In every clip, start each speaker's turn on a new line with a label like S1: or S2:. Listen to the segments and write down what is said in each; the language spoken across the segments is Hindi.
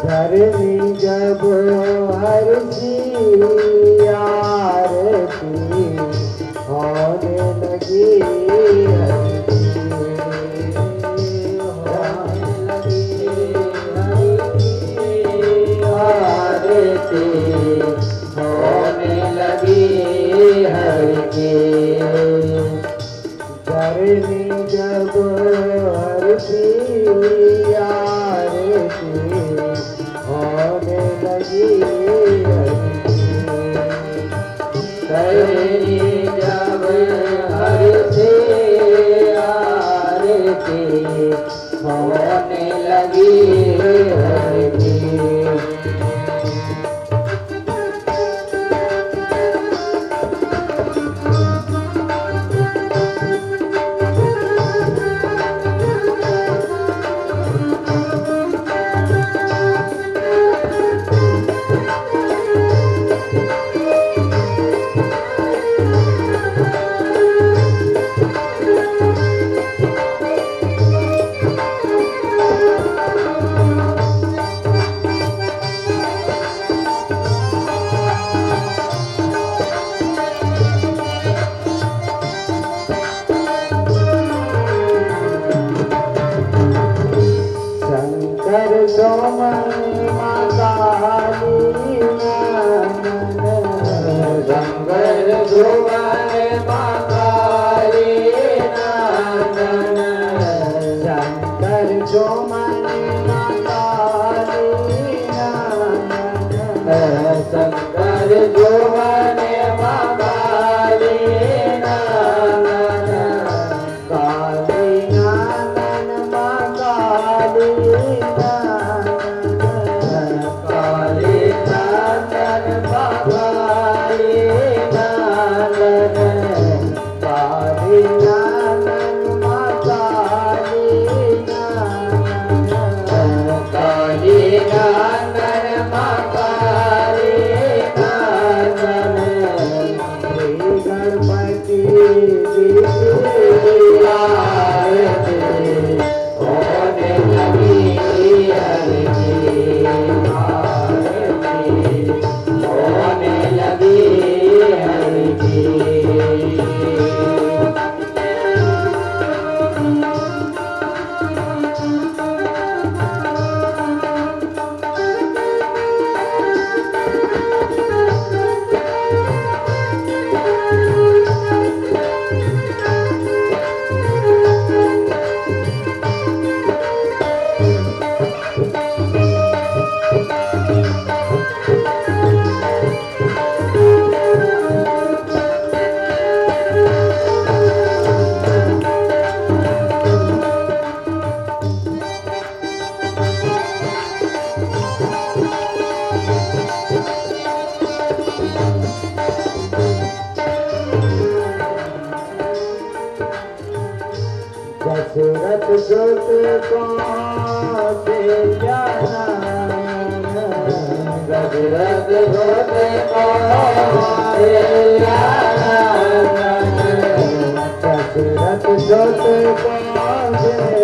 S1: धरनी जब हर्षी आरती होने लगी आरती होने लगी हरि की धरनी जब हर्षी होने लगी धरनी जब हर्षी आरती होने लगी हरि की दशरथ सुत कौशल्या दशरथ सुत कौशल्या दशरथ सुत कौशल्या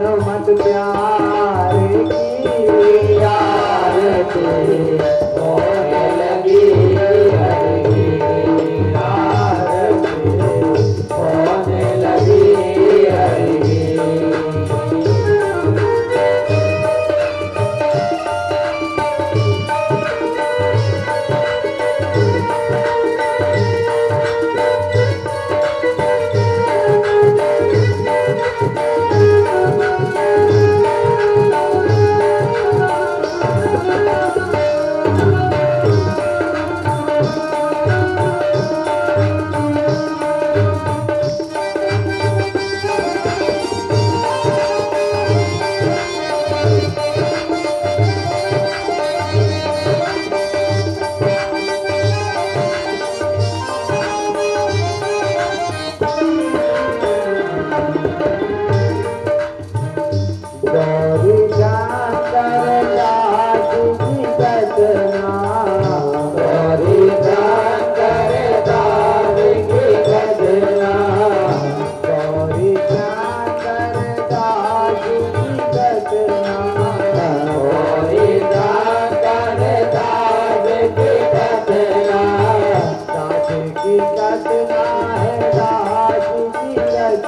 S1: हनुमत प्यारे की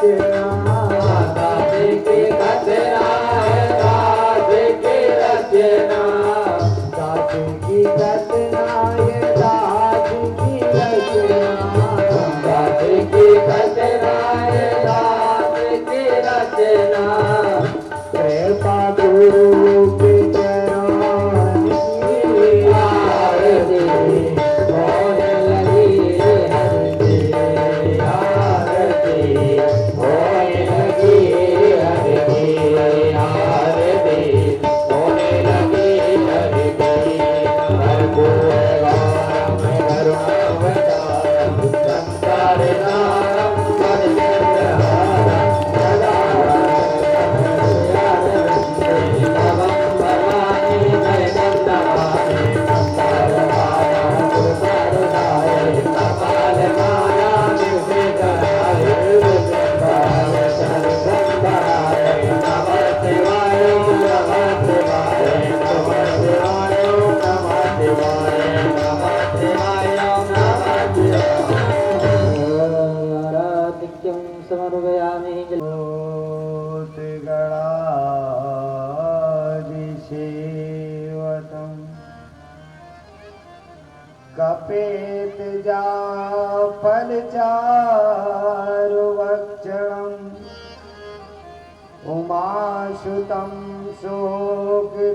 S1: रचना
S2: दादी की रचना है, दादी की रचना।
S1: दादी की रचना ये दादी की रचना
S2: दादी की रचना है, दादी की रचना।
S1: कृपा गुरु के चरण की
S2: आरती होने लगी, हरती आरती होने लगी, हरती आरती होने लगी, हरती। कर्पूरगौरं करुणावतारं संसारसारं भजनहारं सदा नमः भवानी जयनन्दनाय सर्वमाया सुरसारुदाय कपालमाला निर्विघ्नाय विघ्नहाय सर्वसंहाराय नमः शिवाय नमः शिवाय नमः शिवाय नमः शिवाय नमः शिवाय नमः शिवाय। आराधिक्यं समर्पयामि।
S1: गणाधिसेवतम् कपेत जाफलचारुवक्षणम् उमासुतं शोकविनाकारकम्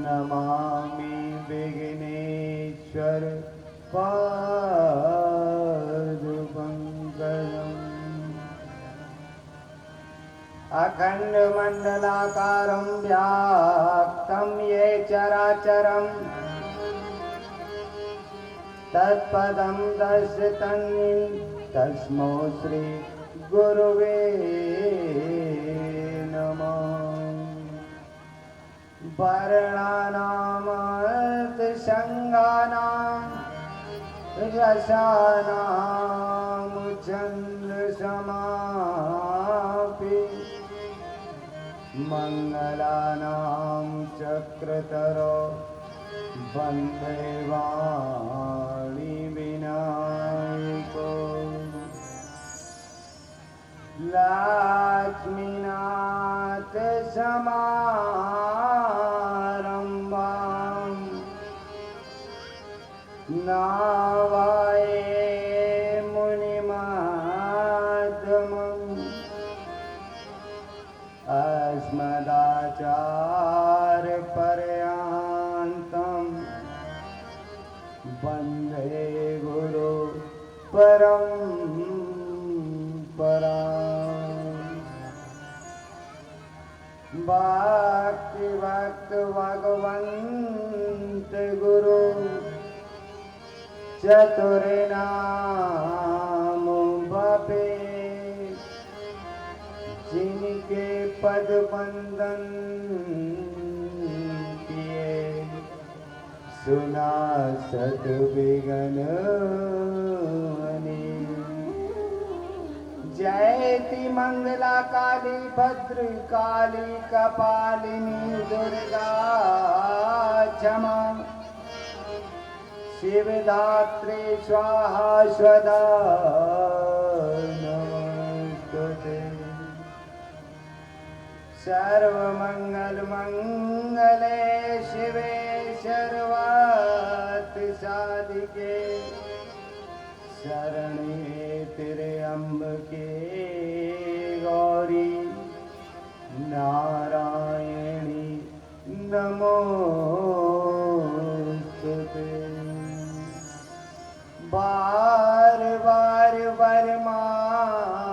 S1: नमामि विघ्नेश्वर पादपङ्कजम् अखण्डमण्डलाकारं व्याप्तं ये चराचरम् तत्पदं दर्शितन् तस्मै श्री गुरुवे नमः। वर्णानामर्थसङ्गानां रसानां छन्दसमापि मङ्गलानां चक्रधरो वन्दे वाणी विनायको लक्ष्मीनाथ समारम्भां नावाये मुनिमाध्यमम् अस्मदाचार्यपर्यन्तं वन्दे गुरु परम्पराम्। भक्तिभक्त भगवन्त गुरु चतुर्नाम बापे जिनके पद बंदन किए सुना सत विघ्न जयति मंगला काली भद्र काली कपालिनी दुर्गा क्षमा शिवदात्री स्वाहा स्वदा नमस्तुते। सर्वमंगल मंगले शिवे सर्वार्थ साधिके शरण्ये त्र्यंबके गौरी नारायणी नमोस्तुते। बार बार वर मांगियो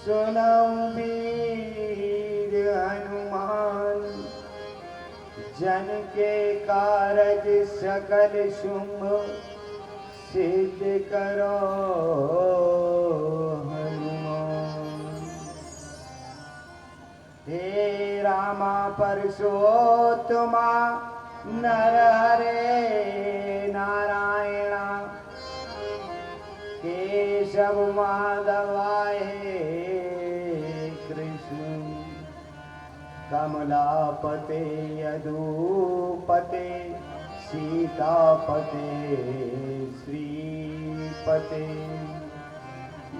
S1: सुनम वीर हनुमान जन के कारज सकल शुभ सिद्ध करो हनुमान। हे रामा परशोत्तमा नर हरे नारायणा केशव माधवाय कृष्ण कमलापते यदुपते सीतापते श्रीपते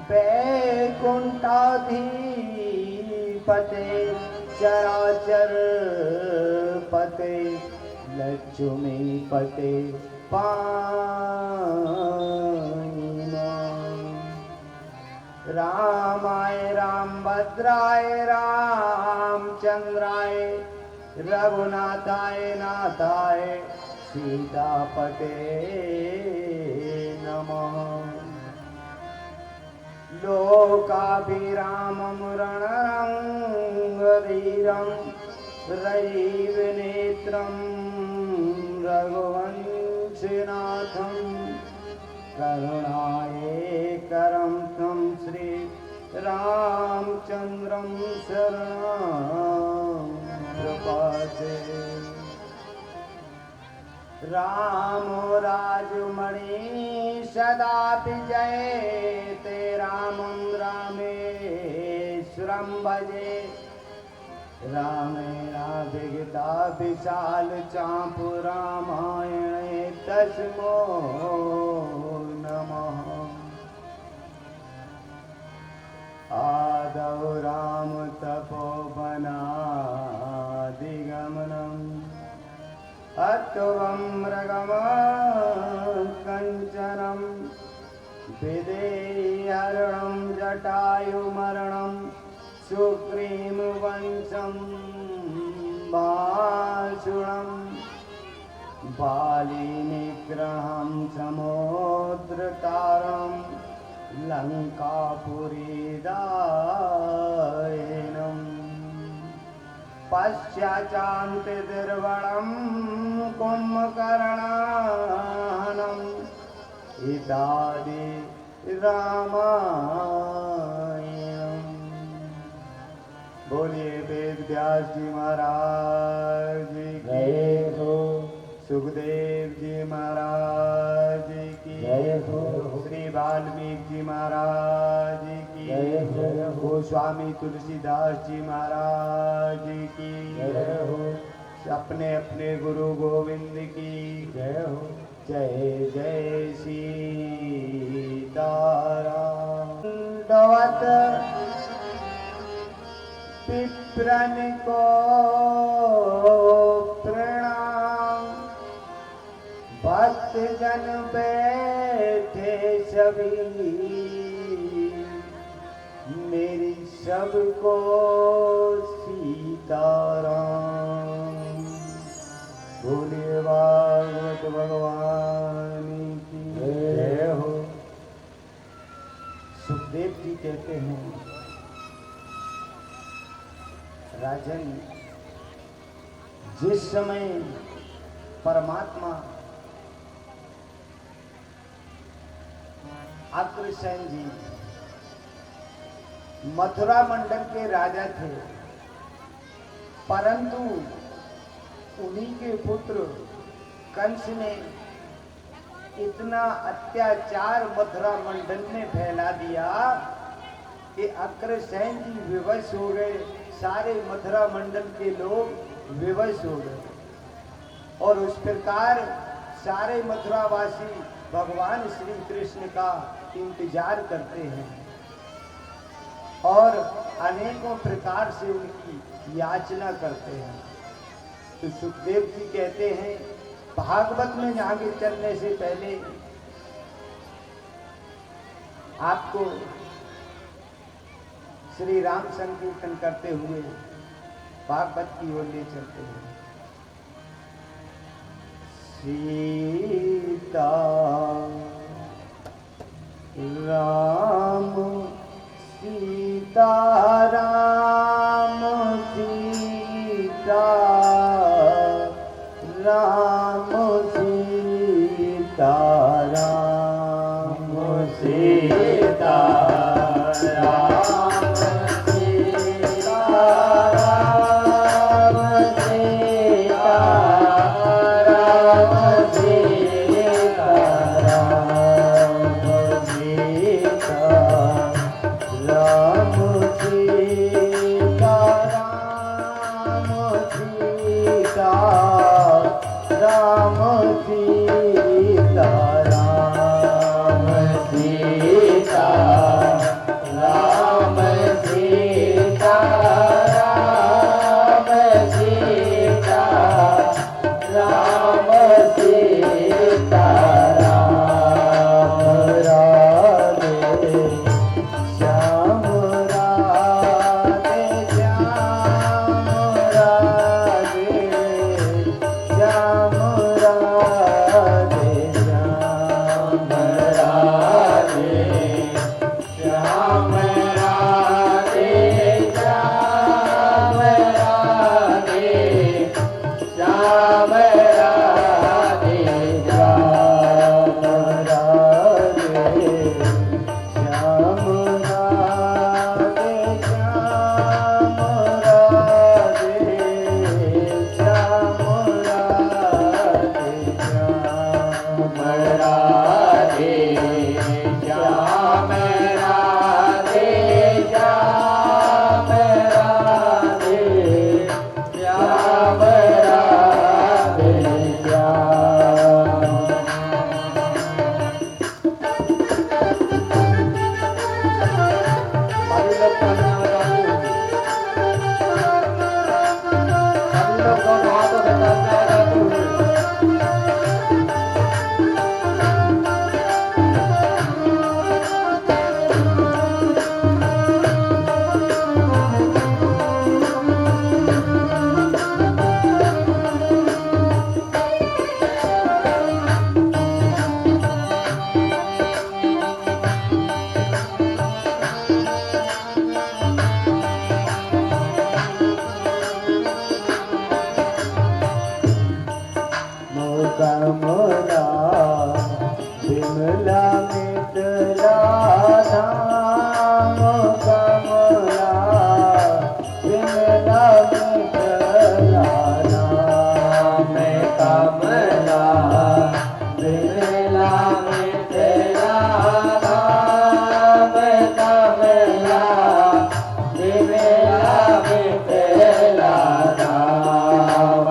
S1: वैकुंठाधिपते चराचर पते लक्ष्मीपते पाणिमा रामाय रामभद्राय रामचंद्राय रघुनाथाय नाथाय सीतापते नमः लोकाभिरामं रणरङ्गधीरं रयिवनेत्रं रघुवंशनाथं करुणाकरं तं श्री रामचन्द्रं शरणं प्रपद्ये रामो राजमणि सदा विजयते रामं रामेश्वरं भजे रामेणाभिगता विशाल चापु रामायणे तस्मो नमः आदौ राम तपोवनादिगमनम् अत्वं मृगम कञ्चनं विदेहरणं जटायुमरणं सुग्रीववंशं वासुणं बालीनिग्रहं समुद्रतारं लङ्कापुरीदायनम् पश्चाचान्ते दुर्बलं कुम्भकर्णाहनम् इत्यादि रामायणम्। बोलिए वेद व्यास जी महाराज जी की
S2: हो
S1: सुखदेव जी महाराज जी की
S2: जय हो
S1: श्री वाल्मीकि जी महाराज जी की
S2: जय हो
S1: गोस्वामी तुलसीदास जी महाराज जी की
S2: जय हो
S1: अपने अपने गुरु गोविंद की
S2: जय हो
S1: जय जय सीताराम। दंडवत पिप्रन को प्रणाम भक्त जन बैठे सभी मेरी सबको सीताराम। बोलिए भागवत भगवान की जय हो। सुखदेव जी कहते हैं राजन, जिस समय परमात्मा अग्रसेन जी मथुरा मंडल के राजा थे, परंतु उन्हीं के पुत्र कंस ने इतना अत्याचार मथुरा मंडल में फैला दिया कि अग्रसेन जी विवश हो गए। सारे मथुरा मंडल के लोग विवश हो गए और उस प्रकार सारे मथुरावासी भगवान श्री कृष्ण का इंतजार करते हैं और अनेकों प्रकार से उनकी याचना करते हैं। तो सुखदेव जी कहते हैं भागवत में आगे चलने से पहले आपको श्री राम संकीर्तन करते हुए भागवत की ओर ले चलते हैं। सीता राम सीता राम सीता राम सीता राम सीता राम सीता राम सीता राम सीता राम सीता राम सीता राम सीता राम सीता राम सीता राम सीता राम सीता राम सीता राम राधे श्याम राधे श्याम राधे श्याम राधे श्याम राधे श्याम राधे श्याम राधे श्याम राधे श्याम राधे श्याम राधे श्याम राधे श्याम राधे श्याम राधे श्याम राधे श्याम राधे श्याम राधे कमला विमला मितला धाम कमला विमला मितला धाम कमला विमला मितला धाम कमला विमला मितला धाम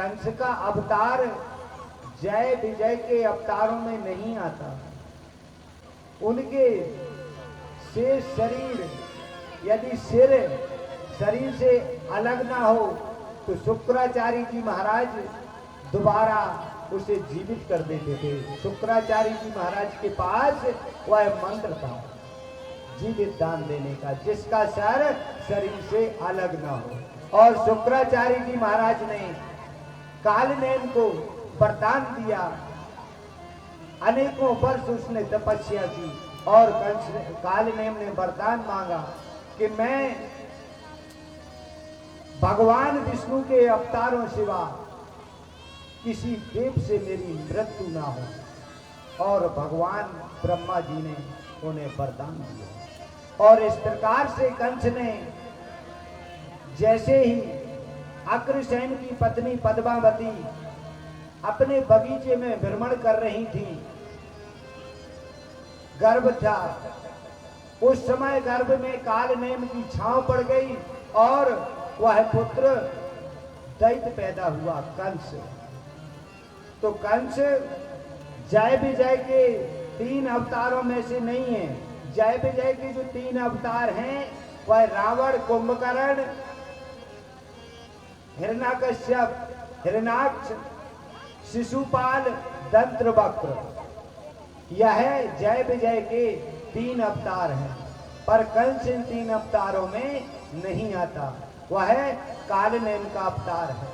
S1: कंस का अवतार जय विजय के अवतारों में नहीं आता। उनके शेष शरीर, यदि सिर शरीर से अलग ना हो तो शुक्राचार्य जी महाराज दोबारा उसे जीवित कर देते थे। शुक्राचार्य जी महाराज के पास वह मंत्र था जीवित दान देने का, जिसका सर शरीर से अलग ना हो। और शुक्राचार्य जी महाराज ने कालनेम को वरदान दिया। अनेकों वर्ष उसने तपस्या की और कालनेम ने वरदान मांगा कि मैं भगवान विष्णु के अवतारों सिवा किसी देव से मेरी मृत्यु ना हो। और भगवान ब्रह्मा जी ने उन्हें वरदान दिया। और इस प्रकार से कंस ने जैसे ही अग्रसेन की पत्नी पद्मावती अपने बगीचे में भ्रमण कर रही थी, गर्भ था, उस समय गर्भ में कालनेम की छांव पड़ गई और वह पुत्र दैत्य पैदा हुआ कंस। तो कंस जय विजय के 3 अवतारों में से नहीं है। जय विजय के जो 3 अवतार हैं वह रावण, कुंभकर्ण, हिरण्यकश्यप, हिरण्याक्ष, शिशुपाल, दंत्रवक्र, यह जय विजय के 3 अवतार हैं। पर कंस इन 3 अवतारों में नहीं आता, वह कालनेम का अवतार है।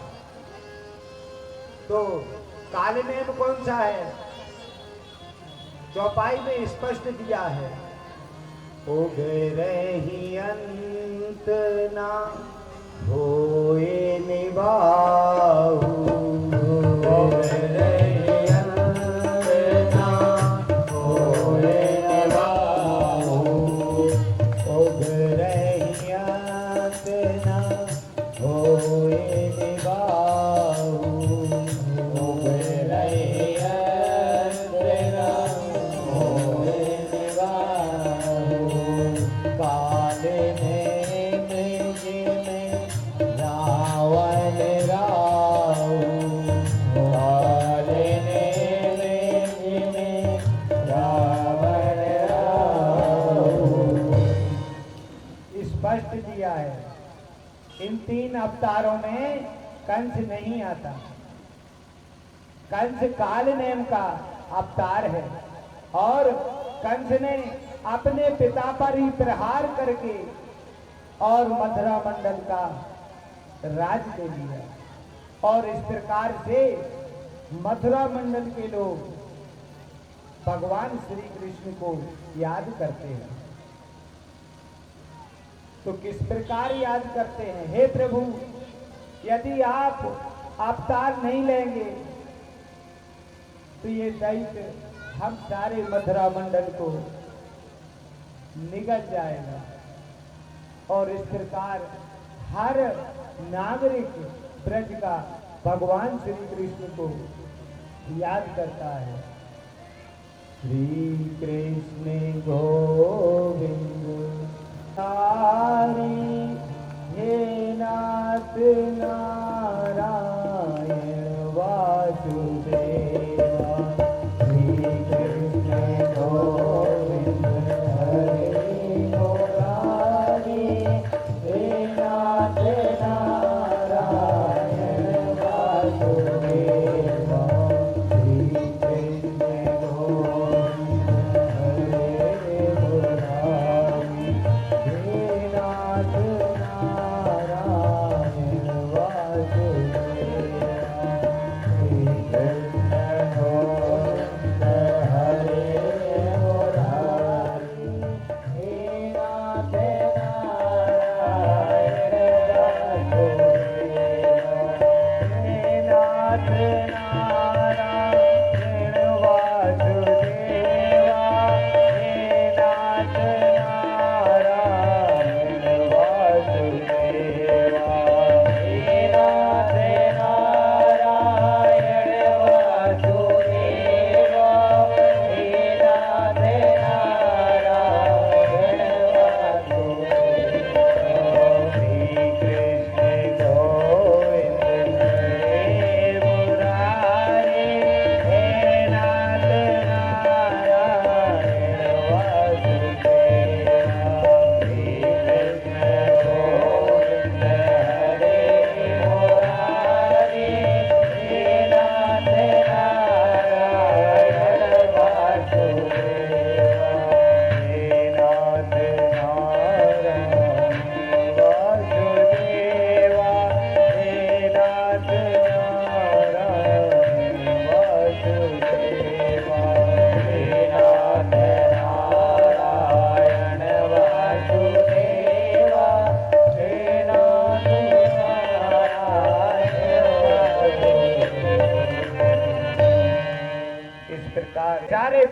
S1: तो कालनेम कौन सा है? चौपाई में स्पष्ट दिया है, उगरहि अंत ना होए निभाऊ, दिया है। इन 3 अवतारों में कंस नहीं आता। कंस कालनेम का अवतार है और कंस ने अपने पिता पर ही प्रहार करके और मथुरा मंडल का राज ले लिया। और इस प्रकार से मथुरा मंडल के लोग भगवान श्री कृष्ण को याद करते हैं। तो किस प्रकार याद करते हैं? हे प्रभु, यदि आप अवतार नहीं लेंगे तो ये दैत्य हम सारे मथुरा मंडल को निगल जाएगा। और इस प्रकार हर नागरिक ब्रज का भगवान श्री कृष्ण को याद करता है। श्री कृष्ण गोविंद हरि, हे नाथ नारायण वासुदेवा, श्री कृष्ण गोविंद हरि मुरारी, हे नाथ नारायण वासुदेवा, श्री कृष्ण गोविंद हरि मुरारी,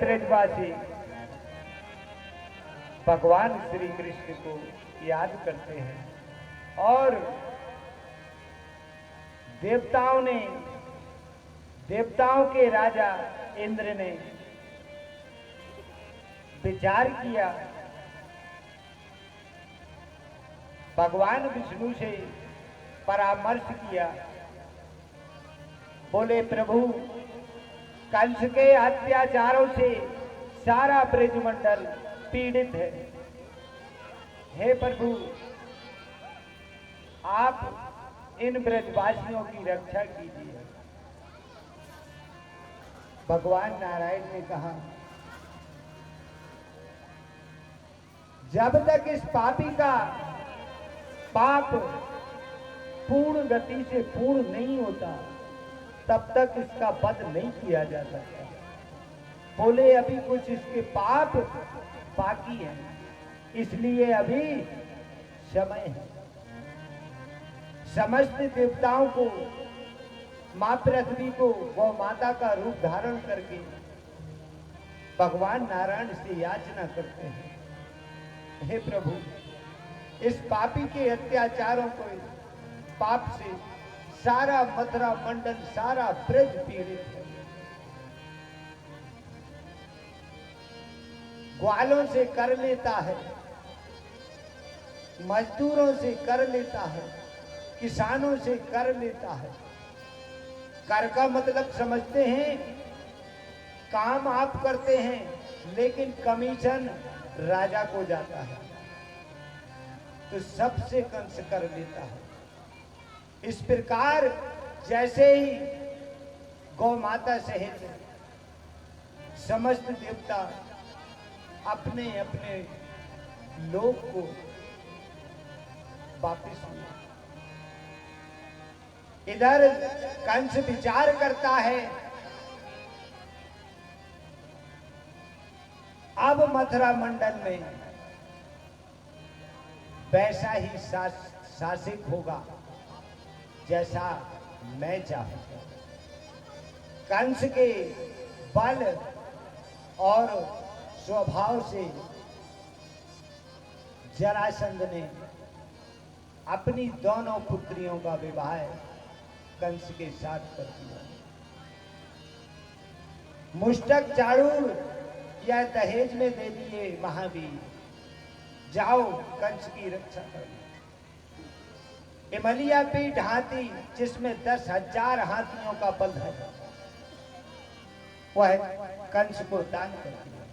S1: ब्रजवासी भगवान श्री कृष्ण को याद करते हैं और देवताओं के राजा इंद्र ने विचार किया, भगवान विष्णु से परामर्श किया, बोले प्रभु कंस के अत्याचारों से सारा ब्रजमंडल पीड़ित है। हे प्रभु आप इन ब्रजवासियों की रक्षा कीजिए। भगवान नारायण ने कहा, जब तक इस पापी का पाप पूर्ण गति से पूर्ण नहीं होता तब तक इसका वध नहीं किया जा सकता। बोले अभी कुछ इसके पाप बाकी है, इसलिए अभी समय है। समस्त देवताओं को, मां पृथ्वी को गौ माता का रूप धारण करके भगवान नारायण से याचना करते हैं, हे प्रभु इस पापी के अत्याचारों को, पाप से सारा मथुरा मंडल, सारा ब्रज पीड़ित है। ग्वालों से कर लेता है, मजदूरों से कर लेता है, किसानों से कर लेता है। कर का मतलब समझते हैं, काम आप करते हैं लेकिन कमीशन राजा को जाता है, तो सबसे कंस कर लेता है। इस प्रकार जैसे ही गौ माता सहित समस्त देवता अपने अपने लोक को वापिस हुए, इधर कंस विचार करता है अब मथुरा मंडल में वैसा ही शासक होगा जैसा मैं चाहूंगा। कंस के बल और स्वभाव से जरासंध ने अपनी दोनों पुत्रियों का विवाह कंस के साथ कर दिया। मुष्टक चाणूर या दहेज में दे दिए महावीर, जाओ कंस की रक्षा करो। इमलिया पीठ हाथी जिसमें 10,000 हाथियों का बल है, वह कंस को दान कर दिया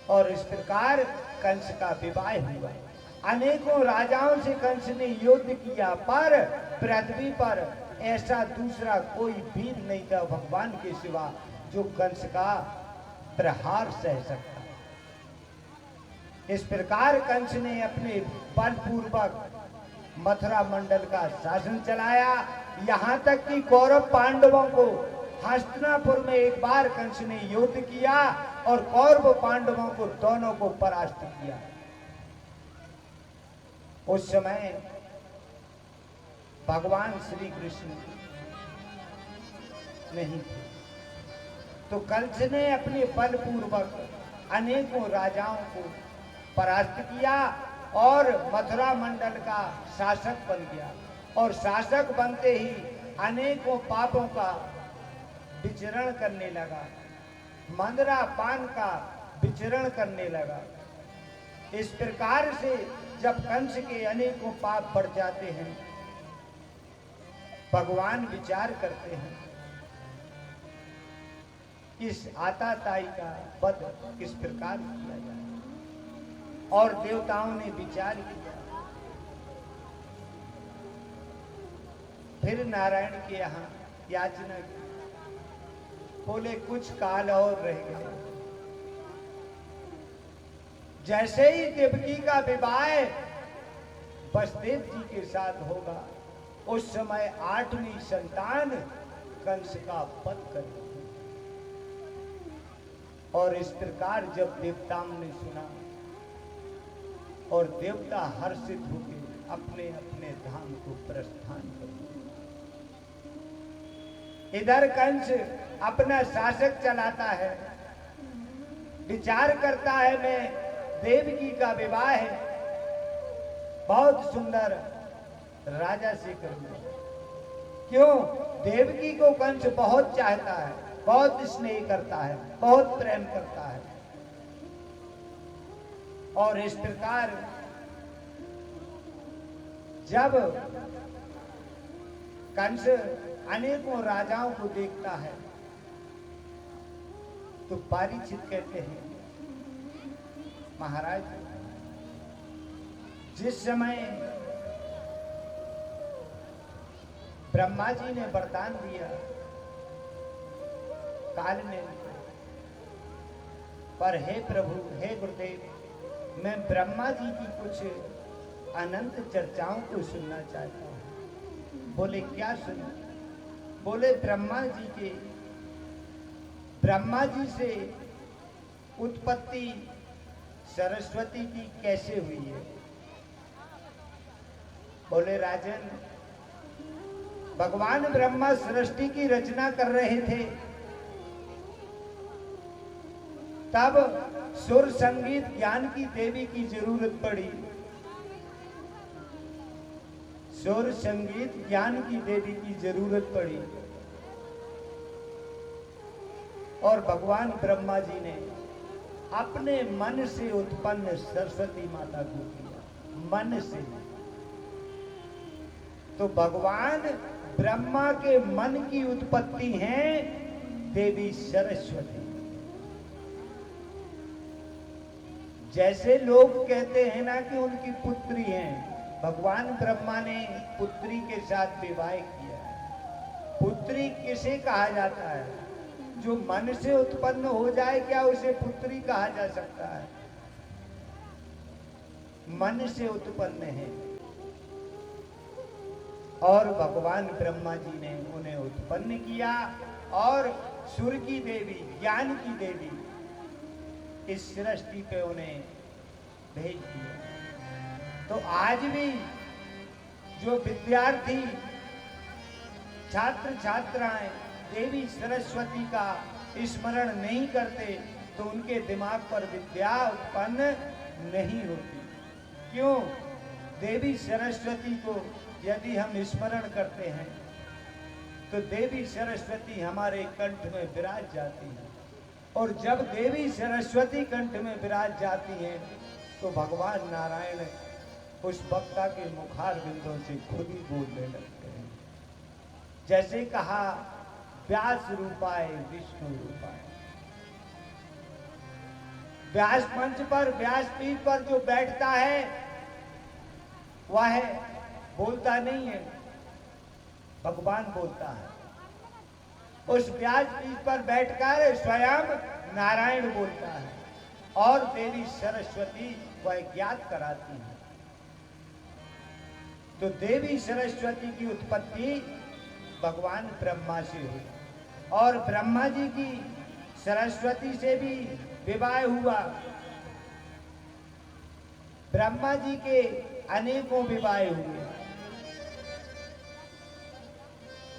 S1: और इस प्रकार कंस का विवाह हुआ। अनेकों राजाओं से कंस ने युद्ध किया, पर पृथ्वी पर ऐसा दूसरा कोई वीर नहीं था भगवान के सिवा जो कंस का प्रहार सह सकता। इस प्रकार कंस ने अपने बलपूर्वक मथुरा मंडल का शासन चलाया, यहाँ तक कि कौरव पांडवों को हस्तिनापुर में एक बार कंस ने युद्ध किया और कौरव पांडवों को दोनों को परास्त किया। उस समय भगवान श्री कृष्ण नहीं थे, तो कंस ने अपने बलपूर्वक अनेकों राजाओं को परास्त किया और मथुरा मंडल का शासक बन गया। और शासक बनते ही अनेकों पापों का विचरण करने लगा, मंदरा पान का विचरण करने लगा। इस प्रकार से जब कंस के अनेकों पाप बढ़ जाते हैं, भगवान विचार करते हैं इस आताताई का वध किस प्रकार किया जाए, और देवताओं ने विचार किया। फिर नारायण के यहाँ याचना की, बोले कुछ काल और रह गया। जैसे ही देवकी का विवाह वसुदेव जी के साथ होगा, उस समय 8वीं संतान कंस का वध करेगी। और इस प्रकार जब देवताओं ने सुना और देवता हर्षित होकर अपने अपने धाम को प्रस्थान कर दिया। इधर कंस अपना शासक चलाता है विचार करता है मैं देवकी का विवाह है बहुत सुंदर राजा से करूंगा। क्यों? देवकी को कंस बहुत चाहता है, बहुत स्नेह करता है, बहुत प्रेम करता है। और इस प्रकार जब कंस अनेकों राजाओं को देखता है तो परीक्षित कहते हैं, महाराज जिस समय ब्रह्मा जी ने वरदान दिया काल ने, पर हे प्रभु, हे गुरुदेव, मैं ब्रह्मा जी की कुछ अनंत चर्चाओं को सुनना चाहता हूं। बोले क्या सुना? बोले ब्रह्मा जी से उत्पत्ति सरस्वती की कैसे हुई है? बोले राजन, भगवान ब्रह्मा सृष्टि की रचना कर रहे थे, तब सुर संगीत ज्ञान की देवी की जरूरत पड़ी। सुर संगीत ज्ञान की देवी की जरूरत पड़ी और भगवान ब्रह्मा जी ने अपने मन से उत्पन्न सरस्वती माता को किया, मन से। तो भगवान ब्रह्मा के मन की उत्पत्ति है देवी सरस्वती। जैसे लोग कहते हैं ना कि उनकी पुत्री हैं, भगवान ब्रह्मा ने पुत्री के साथ विवाह किया। पुत्री किसे कहा जाता है? जो मन से उत्पन्न हो जाए, क्या उसे पुत्री कहा जा सकता है? मन से उत्पन्न है। और भगवान ब्रह्मा जी ने उन्हें उत्पन्न किया और सुर की देवी, ज्ञान की देवी इस सृष्टि पे उन्हें भेज दिया। तो आज भी जो विद्यार्थी, छात्र छात्राएं देवी सरस्वती का स्मरण नहीं करते तो उनके दिमाग पर विद्या उत्पन्न नहीं होती। क्यों? देवी सरस्वती को यदि हम स्मरण करते हैं तो देवी सरस्वती हमारे कंठ में विराज जाती है, और जब देवी सरस्वती कंठ में विराज जाती हैं तो भगवान नारायण उस वक्ता के मुखार बिंदों से खुद ही बोलने लगते हैं। जैसे कहा, व्यास रूपाय विष्णु रूपाय। व्यास मंच पर, व्यासपीठ पर जो बैठता है वह बोलता नहीं है, भगवान बोलता है। उस व्यासपीठ पर बैठकर स्वयं नारायण बोलता है और देवी सरस्वती वह ज्ञात कराती है। तो देवी सरस्वती की उत्पत्ति भगवान ब्रह्मा से हुई और ब्रह्मा जी की सरस्वती से भी विवाह हुआ। ब्रह्मा जी के अनेकों विवाह हुए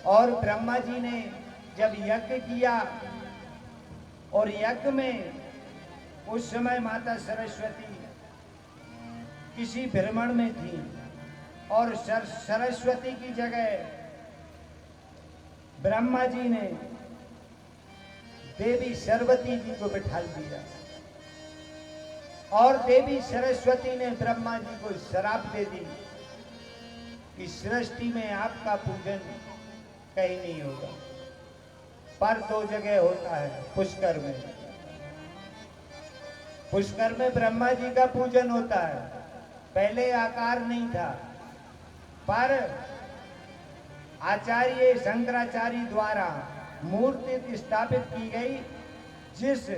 S1: और ब्रह्मा जी ने जब यज्ञ किया और यज्ञ में उस समय माता सरस्वती किसी भ्रमण में थी और सरस्वती की जगह ब्रह्मा जी ने देवी सरस्वती जी को बिठा दिया और देवी सरस्वती ने ब्रह्मा जी को श्राप दे दी कि सृष्टि में आपका पूजन कहीं नहीं होगा, पर दो जगह होता है। पुष्कर में, पुष्कर में ब्रह्मा जी का पूजन होता है। पहले आकार नहीं था, पर आचार्य शंकराचार्य द्वारा मूर्ति स्थापित की गई, जिस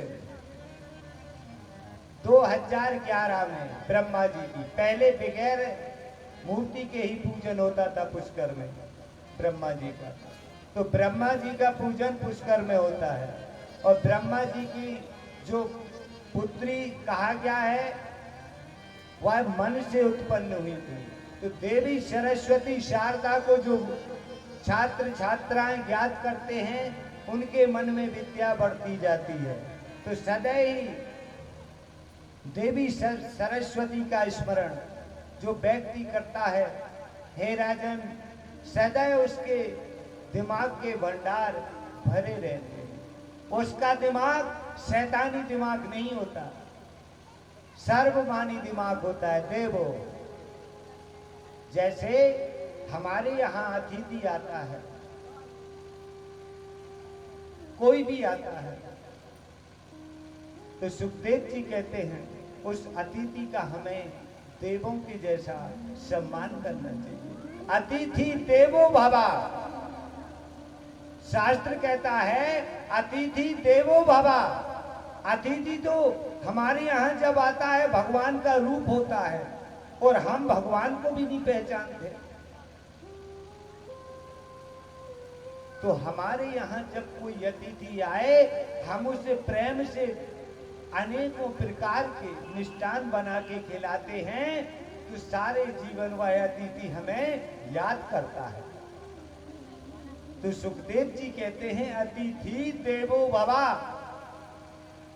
S1: 2011 में ब्रह्मा जी की। पहले बगैर मूर्ति के ही पूजन होता था पुष्कर में ब्रह्मा जी का। तो ब्रह्मा जी का पूजन पुष्कर में होता है और ब्रह्मा जी की जो पुत्री कहा गया है वह मन से उत्पन्न हुई थी। तो देवी सरस्वती शारदा को जो छात्र छात्राएं ज्ञात करते हैं उनके मन में विद्या बढ़ती जाती है। तो सदैव ही देवी सरस्वती का स्मरण जो व्यक्ति करता है, हे राजन, सदैव उसके दिमाग के भंडार भरे रहते हैं। उसका दिमाग शैतानी दिमाग नहीं होता, सर्वमानी दिमाग होता है। देवो, जैसे हमारे यहाँ अतिथि आता है, कोई भी आता है, तो सुखदेव जी कहते हैं उस अतिथि का हमें देवों के जैसा सम्मान करना चाहिए। अतिथि देवो भवा, शास्त्र कहता है अतिथि देवो भवा। अतिथि तो हमारे यहाँ जब आता है भगवान का रूप होता है, और हम भगवान को भी नहीं पहचानते। तो हमारे यहाँ जब कोई अतिथि आए, हम उसे प्रेम से अनेकों प्रकार के मिष्टान बना के खिलाते हैं, तो सारे जीवन वह अतिथि हमें याद करता है। तो सुखदेव जी कहते हैं अतिथि देवो भवा।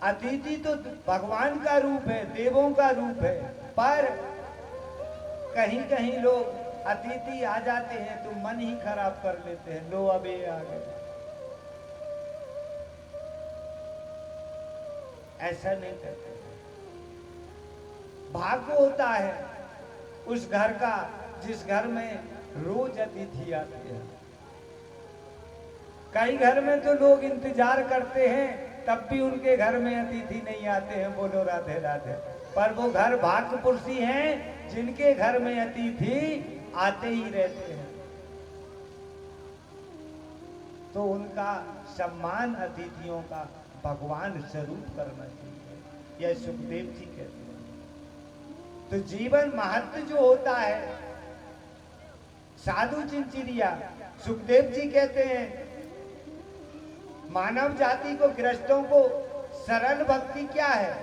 S1: अतिथि तो भगवान का रूप है, देवों का रूप है, पर कहीं कहीं लोग अतिथि आ जाते हैं तो मन ही खराब कर लेते हैं, लो अबे आ गए। ऐसा नहीं करते। भाग्य होता है उस घर का जिस घर में रोज अतिथि आते हैं। कई घर में तो लोग इंतजार करते हैं, तब भी उनके घर में अतिथि नहीं आते हैं, बोलो राधे राधे। पर वो घर भाग्यपुरुषी हैं जिनके घर में अतिथि आते ही रहते हैं। तो उनका सम्मान अतिथियों का भगवान स्वरूप करना चाहिए, यह सुखदेव जी कहते हैं। तो जीवन महत्व जो होता है, साधु चिंचिरिया, सुखदेव जी कहते हैं मानव जाति को, गृहस्थों को सरल भक्ति क्या है?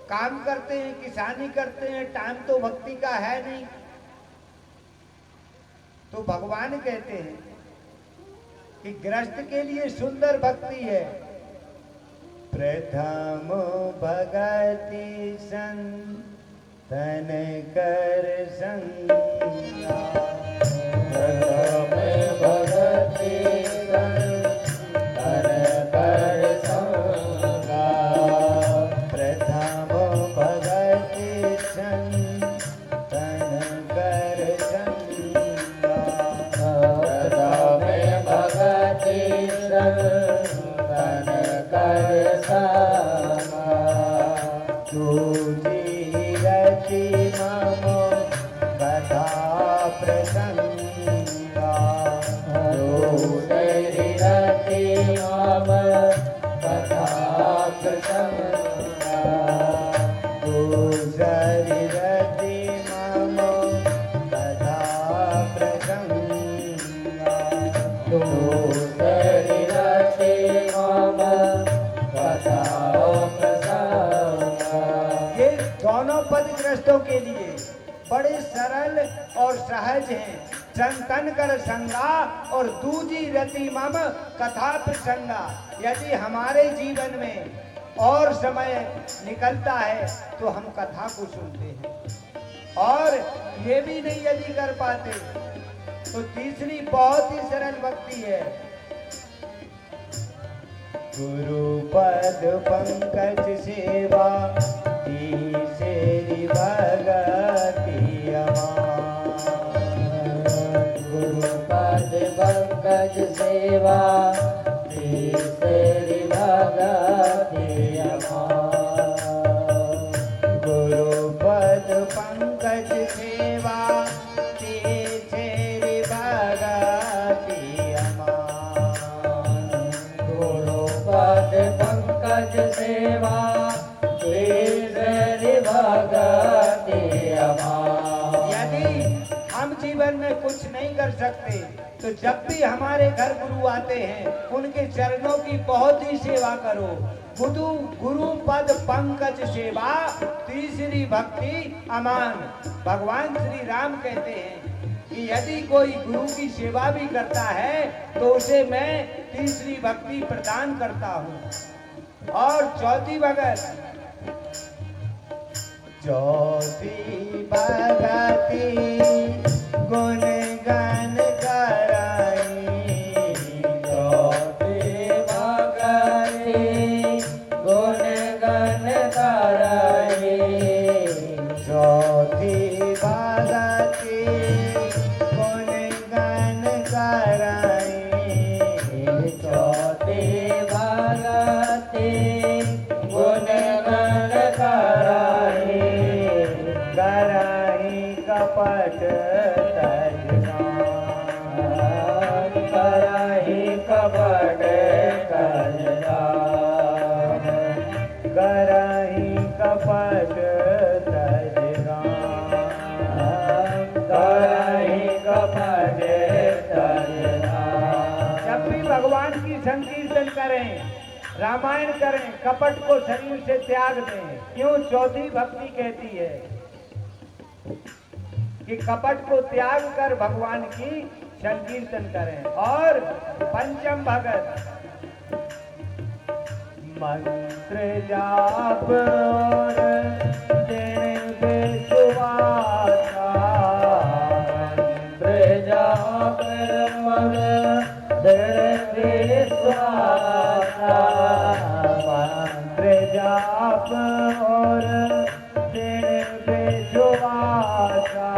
S1: काम करते हैं, किसानी करते हैं, टाइम तो भक्ति का है नहीं। तो भगवान कहते हैं कि गृहस्थ के लिए सुंदर भक्ति है। प्रथम भगति संतन कर संगा,
S2: प्रथम भगति संतन कर संगा,
S1: प्रथम भगति संतन कर संगा,
S2: प्रथम भगति संतन कर संगा,
S1: तुझी रति मम कथा प्रसंगा,
S2: तेरी रति मम कथा प्रसंगा,
S1: तुझी रति मम कथा प्रसंगा,
S2: तेरी रति मम कथा प्रसंगा।
S1: ये दोनों पद ग्रस्तों के लिए बड़े सरल और सहज हैं। संतन कर संगा और दूजी रति मम कथा प्रसंगा। यदि हमारे जीवन में और समय निकलता है तो हम कथा को सुनते हैं, और ये भी नहीं यदि कर पाते तो तीसरी बहुत ही सरल भक्ति है। गुरु पद पंकज सेवा तीसरी भगति अमान,
S2: गुरु पद पंकज सेवा तीसरी भगति अमान,
S1: गुरु पद पंकज सेवा तीसरी भगति अमान,
S2: गुरु पद पंकज सेवा तीसरी भगति अमान।
S1: यदि हम जीवन में कुछ नहीं कर सकते तो जब भी हमारे घर गुरु आते हैं उनके चरणों की बहुत ही सेवा करो। गुरु पद पंकज सेवा तीसरी भक्ति अमान। भगवान श्री राम कहते हैं कि यदि कोई गुरु की सेवा भी करता है तो उसे मैं तीसरी भक्ति प्रदान करता हूँ। और चौथी भगत चौथी भगती गुण गान कराई
S2: चौथी भगति गुण गण कराई
S1: चौथी भगती गुण गान कराई
S2: चौथी भगति गुण गण कराई
S1: कराई कपट तजना
S2: कराई कपट कजरा
S1: कराई कपट तजना
S2: कराई कपट कजरा
S1: जब भी भगवान की संकीर्तन करें, रामायण करें, कपट को शरीर से त्याग दें। क्यों चौथी भक्ति कहती है कि कपट को त्याग कर भगवान की संकीर्तन करें। और पंचम भगत मंत्र जाप और दिन विश्वासा
S2: मंत्र जाप मन दृढ़ विश्वासा
S1: मंत्र जाप और दिन विश्वासा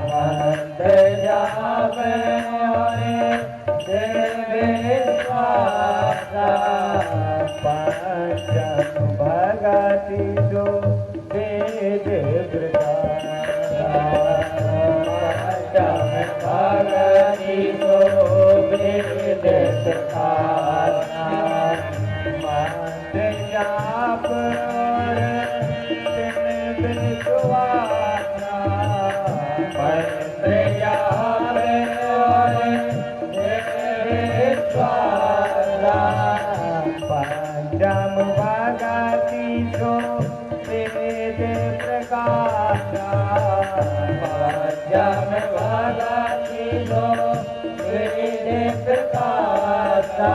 S2: मंत्र जाप और दृढ़ विश्वासा
S1: पंचम भगति जो वेद
S2: पंचम भगति को वेद सिखाना
S1: मंत्र जाप और दिन विश्वासा
S2: मंत्र जाप और दृढ़ विश्वासा
S1: पंचम भगति जो वेद प्रकाशा
S2: पंचम भगति जो वेद प्रकाशा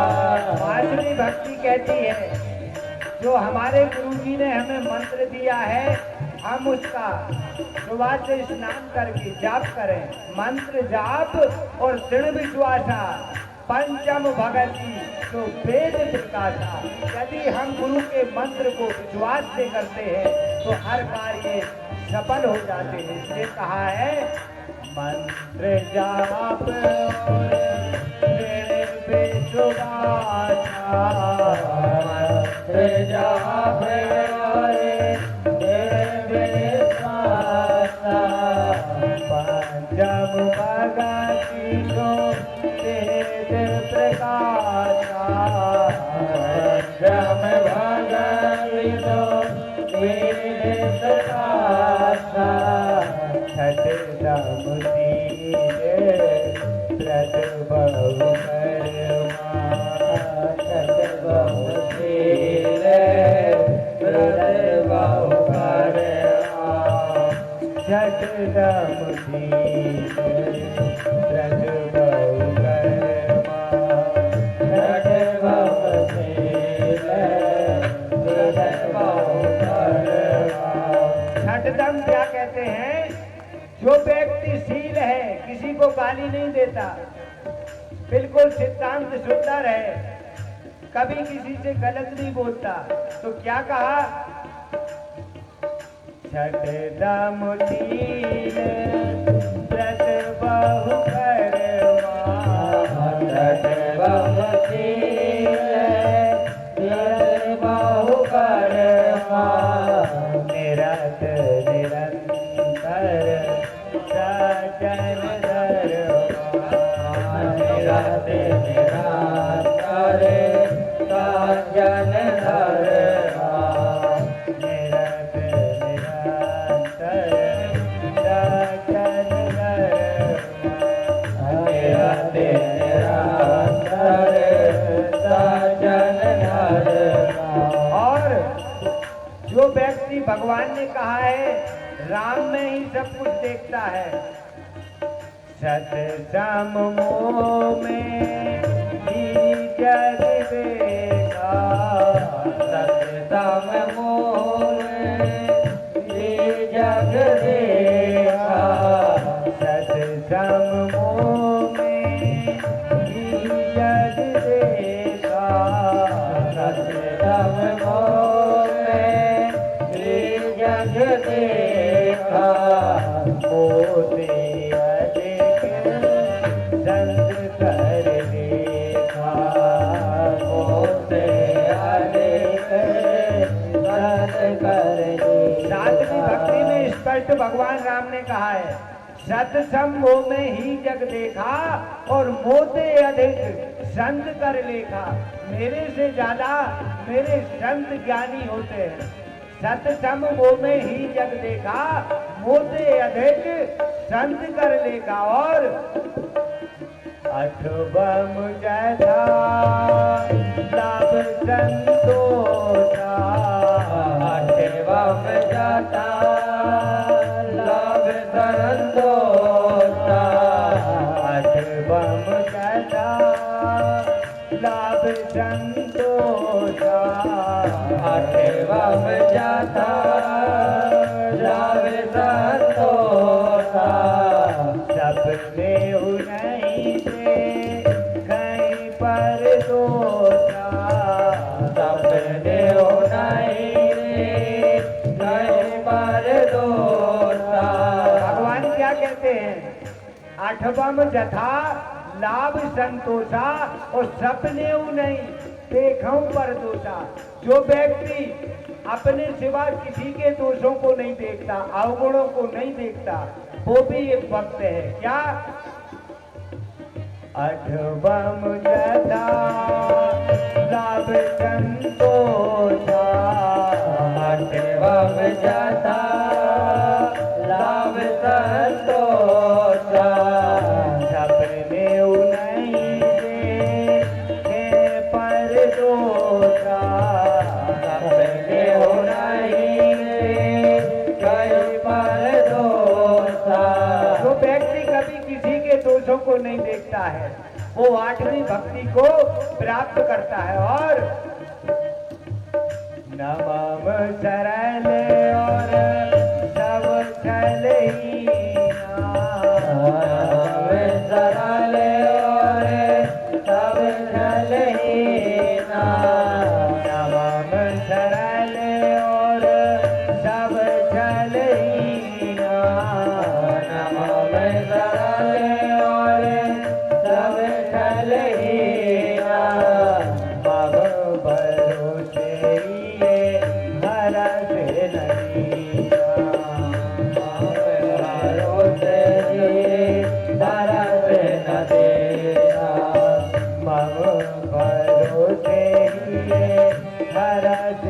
S1: पांचवी भक्ति कहती है जो हमारे गुरु जी ने हमें मंत्र दिया है, हम उसका सुबह से स्नान करके जाप करें। मंत्र जाप और दृढ़ विश्वासा पंचम भगति तो वेद प्रकाशा। यदि हम गुरु के मंत्र को विश्वास से करते हैं तो हर कार्य सफल हो जाते हैं। इसलिए कहा है मंत्र जाप और दृढ़ विश्वासा
S2: मंत्र जाप और दृढ़ विश्वासा
S1: पंचम भगति को वेद प्रकाशा
S2: पंचम भगति जो वेद प्रकाशा
S1: छठ दम व्रत बहु
S2: बहुशील व्रत बहु कर्मा
S1: छठ दम व्रत बहु
S2: छठ बहुशील व्रत बहु कर्मा
S1: छठदम क्या कहते हैं? जो व्यक्ति शील है, किसी को गाली नहीं देता, बिल्कुल सिद्धांत शुद्ध है, कभी किसी से गलत नहीं बोलता, तो क्या कहा? छठदम शील व्रत बहु कर्मा
S2: छठ बहुशील व्रत बहु कर्मा
S1: निरत निरंतर सजन धर्मा
S2: निरत निरंतर साजन धर्मा
S1: निरत निरंतर सजन धर्मा
S2: निरत निरंतर साजन धर्मा।
S1: और जो व्यक्ति भगवान ने कहा है राम में ही सब कुछ देखता है, सतसम मोह में ही जग देखा
S2: सतसम मोह ये जग देखा
S1: सत्संग मोह में ही जग देखा
S2: सतसम मोह में ये जग देखा
S1: मोते अधिक संग कर देखा
S2: मोते अधिक सत कर
S1: सातवीं भक्ति में स्पष्ट भगवान राम ने कहा है सत्संग मोह में ही जग देखा और मोते अधिक संत कर लेखा। मेरे से ज्यादा मेरे संत ज्ञानी होते हैं। सत्संग मोह में ही जग देखा मोते अधिक संत कर लेखा। और अठबम जथा लाभ संतोषा
S2: अठवम जाता लाभ संतोषा
S1: अठबम जथा लाभ संतोषा
S2: अठवम जाता लाभ संतोषा
S1: सबने नहीं से कहीं पर दोषा
S2: सपने नहीं रे कहीं पर दोषा
S1: भगवान क्या कहते हैं आठवम जथा लाभ संतोषा और सपने नहीं देखूं पर दोषा। जो व्यक्ति अपने सिवा किसी के दोषों को नहीं देखता अवगुणों को नहीं देखता वो भी एक भक्त है। क्या अठवम जथा लाभ संतोषा
S2: अठवम जाता लाभ संतोषा
S1: सपने नहीं देखे पर दोषा
S2: सपने नहीं रे कहीं पर दोषा
S1: जो व्यक्ति कभी किसी के दोषों को नहीं देखता है वो आठवीं भक्ति को प्राप्त करता है। और नमम सरल और सब छल
S2: सरल और सब छलहीना
S1: नमम सरल और सब छलहीना
S2: नमः सरल और सब छलहीना
S1: मम भरोसे ये हरस नहीना
S2: भरोसे दरस न देना
S1: मम भरोसे ये हरस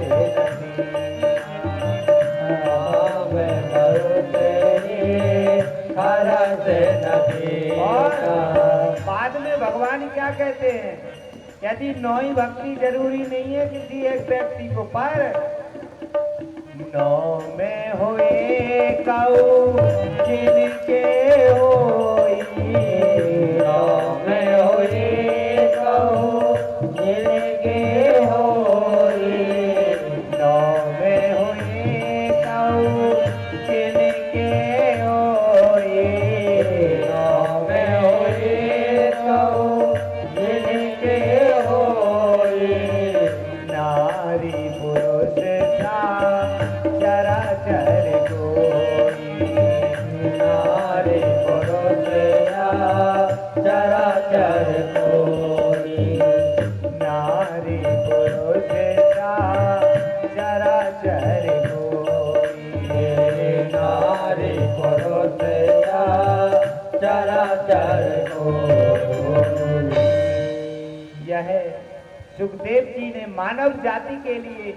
S1: और बाद में भगवान क्या कहते हैं यदि नौवीं भक्ति जरूरी नहीं है किसी एक व्यक्ति को पर नौ में होए कऊ जिनके होई
S2: में होए कहो जिनके होए
S1: नौ में होए कऊ जिनके होई
S2: में होए कहो जिनके होए
S1: नारी पुरुष था चराचर कोई
S2: नारी पुरुष चराचर कोई
S1: नारी पुरुष था चराचर कोई
S2: नारी पुरुष चराचर कोई
S1: यह सुखदेव जी ने मानव जाति के लिए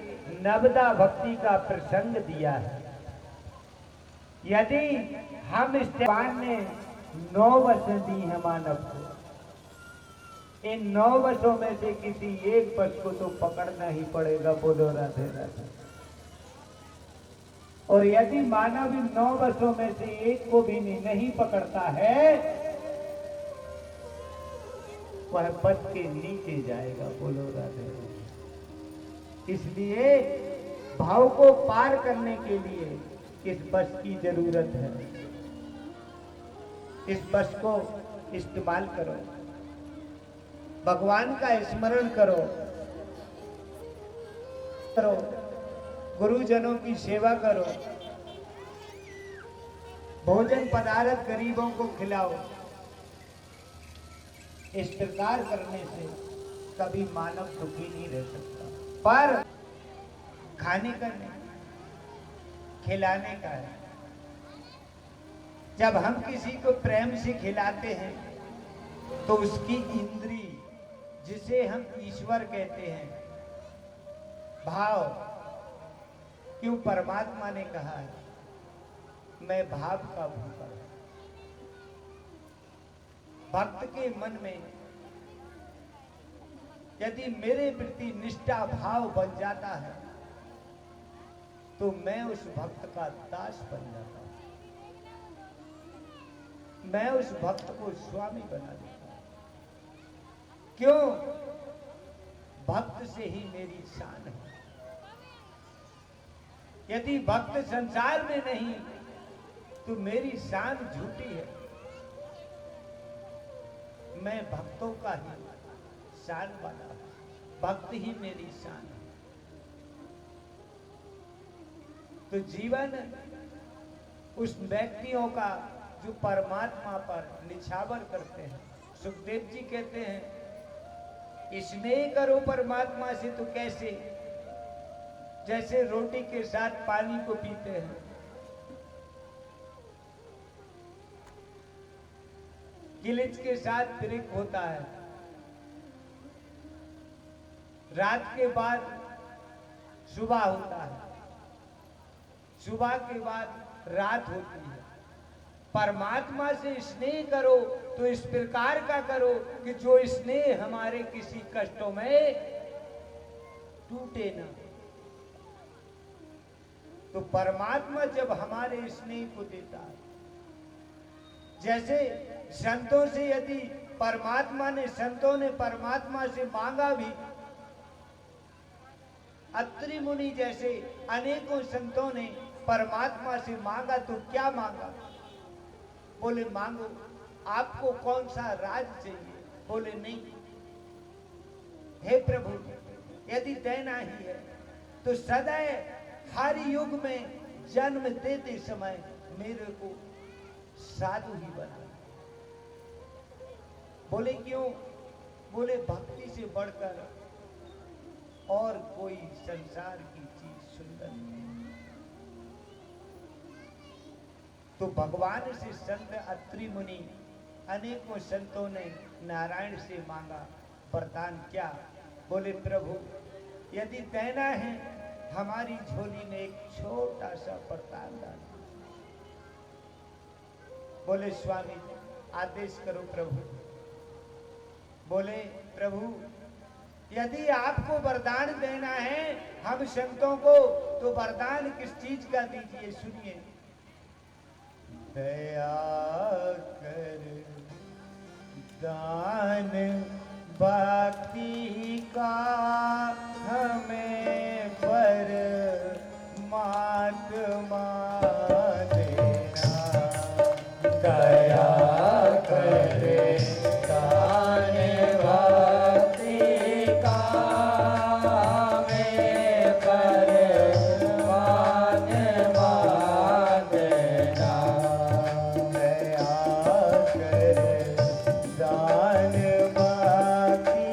S1: नवदा भक्ति का प्रसंग दिया है। यदि हम इस भगवान ने 9 वश दी है मानव को इन 9 वशों में से किसी एक वश को तो पकड़ना ही पड़ेगा। बोलो राधे राधे। और यदि मानव इन 9 वशों में से एक को भी नहीं पकड़ता है वह पद के नीचे जाएगा। बोलो राधे राधे। इसलिए भाव को पार करने के लिए इस बस की जरूरत है। इस बस को इस्तेमाल करो, भगवान का स्मरण करो, गुरुजनों की सेवा करो, भोजन पदार्थ गरीबों को खिलाओ। इस प्रकार करने से कभी मानव दुखी नहीं रह सकता। पर खाने का नहीं, खिलाने का है। जब हम किसी को प्रेम से खिलाते हैं तो उसकी इंद्री, जिसे हम ईश्वर कहते हैं, भाव, क्यों परमात्मा ने कहा है मैं भाव का भूखा हूं। भक्त के मन में यदि मेरे प्रति निष्ठा भाव बन जाता है तो मैं उस भक्त का दास बन जाता हूं, मैं उस भक्त को स्वामी बना देता हूं। क्यों? भक्त से ही मेरी शान है। यदि भक्त संसार में नहीं तो मेरी शान झूठी है। मैं भक्तों का ही शान वाला हूं, भक्त ही मेरी शान है। तो जीवन उस व्यक्तियों का जो परमात्मा पर निछावर करते हैं। सुखदेव जी कहते हैं स्नेह करो परमात्मा से तो कैसे, जैसे रोटी के साथ पानी को पीते हैं। गिलिच के साथ प्रिक होता है, रात के बाद सुबह होता है, सुबह के बाद रात होती है। परमात्मा से स्नेह करो तो इस प्रकार का करो कि जो स्नेह हमारे किसी कष्टों में टूटे ना। तो परमात्मा जब हमारे स्नेह को देता है, जैसे संतों से यदि संतों ने परमात्मा से मांगा भी, अत्रि मुनि जैसे अनेकों संतों ने परमात्मा से मांगा तो क्या मांगा? बोले मांगो, आपको कौन सा राज चाहिए? बोले नहीं, हे प्रभु यदि देना ही है तो सदैव हर युग में जन्म देते समय मेरे को साधु ही बना। बोले क्यों? बोले भक्ति से बढ़कर और कोई संसार की चीज सुंदर नहीं। तो भगवान से संत अत्रि मुनि अनेकों संतों ने नारायण से मांगा वरदान। क्या? बोले प्रभु यदि देना है हमारी झोली में एक छोटा सा वरदान डालो। बोले स्वामी आदेश करो प्रभु। बोले प्रभु यदि आपको वरदान देना है हम संतों को तो वरदान किस चीज का दीजिए? सुनिए, दया कर दान भक्ति का हमें परमात्मा देना।
S2: दया करे दान भक्ति का हमें परमात्मा देना।
S1: दया कर दान भक्ति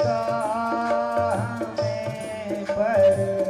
S1: का हमें परमात्मा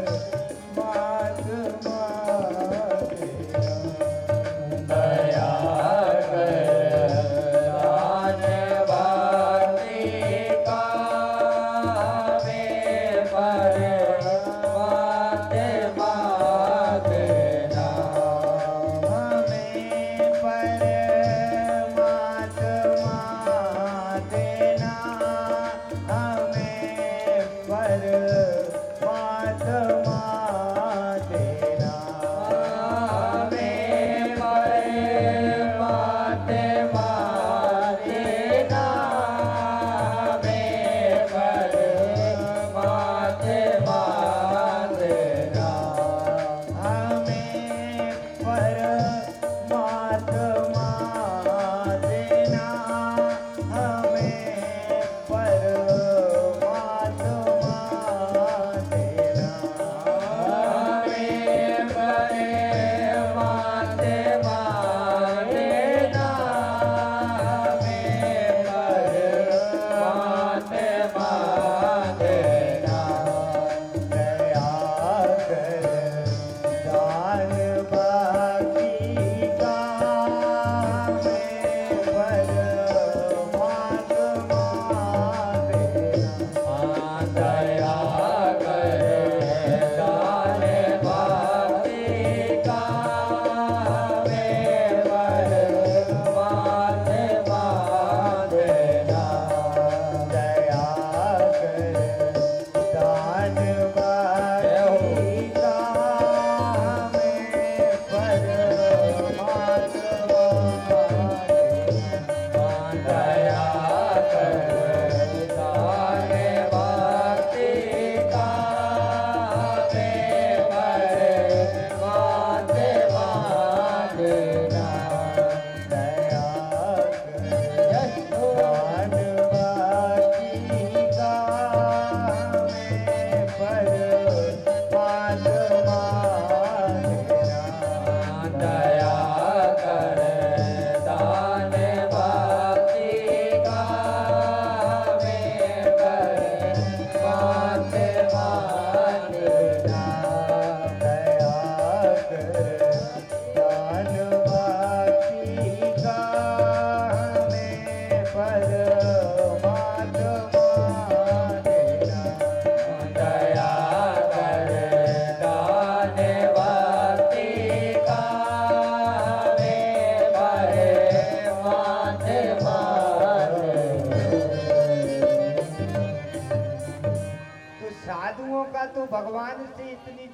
S1: भगवान से इतनी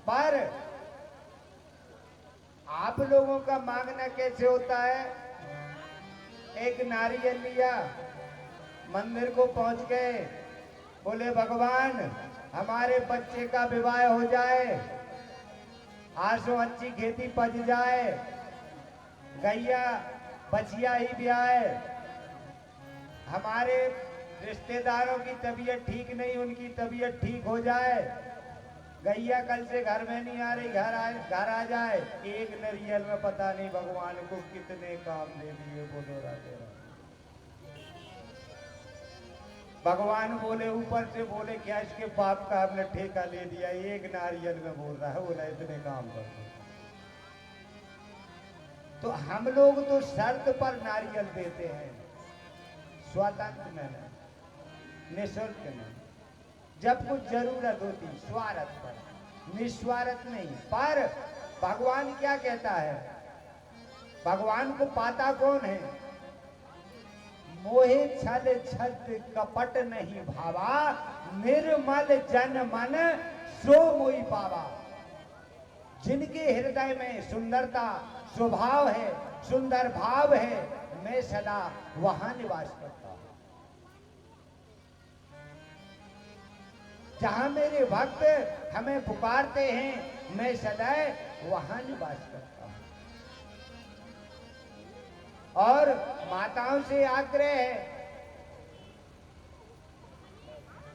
S1: पर आप लोगों का मांगना कैसे होता है? एक नारियल लिया, मंदिर को पहुंच गए, बोले भगवान हमारे बच्चे का विवाह हो जाए, आसो अच्छी खेती पच जाए, गैया बचिया ही ब्याए, हमारे रिश्तेदारों की तबीयत ठीक नहीं, उनकी तबीयत ठीक हो जाए, गैया कल से घर में नहीं आ रही, घर आ जाए। एक नारियल में पता नहीं भगवान को कितने काम दे दिए। बोलो राधे राधे। भगवान बोले ऊपर से बोले क्या इसके बाप का आपने ठेका ले दिया, एक नारियल में बोल रहा है, बोला इतने काम कर दो। तो हम लोग तो शर्त पर नारियल देते हैं, स्वतंत्र में नहीं, निःशुल्क नहीं, जब कुछ जरूरत होती स्वार्थ पर, निस्वार्थ नहीं। पर भगवान क्या कहता है? भगवान को पाता कौन है? मोहे छल छल कपट नहीं भावा, निर्मल जन मन सो मोई पावा। जिनके हृदय में सुंदरता स्वभाव है, सुंदर भाव है, मैं सदा वहां निवास करता हूं। जहां मेरे भक्त हमें पुकारते हैं, मैं सदैव वहां निवास करता हूं। और माताओं से आग्रह है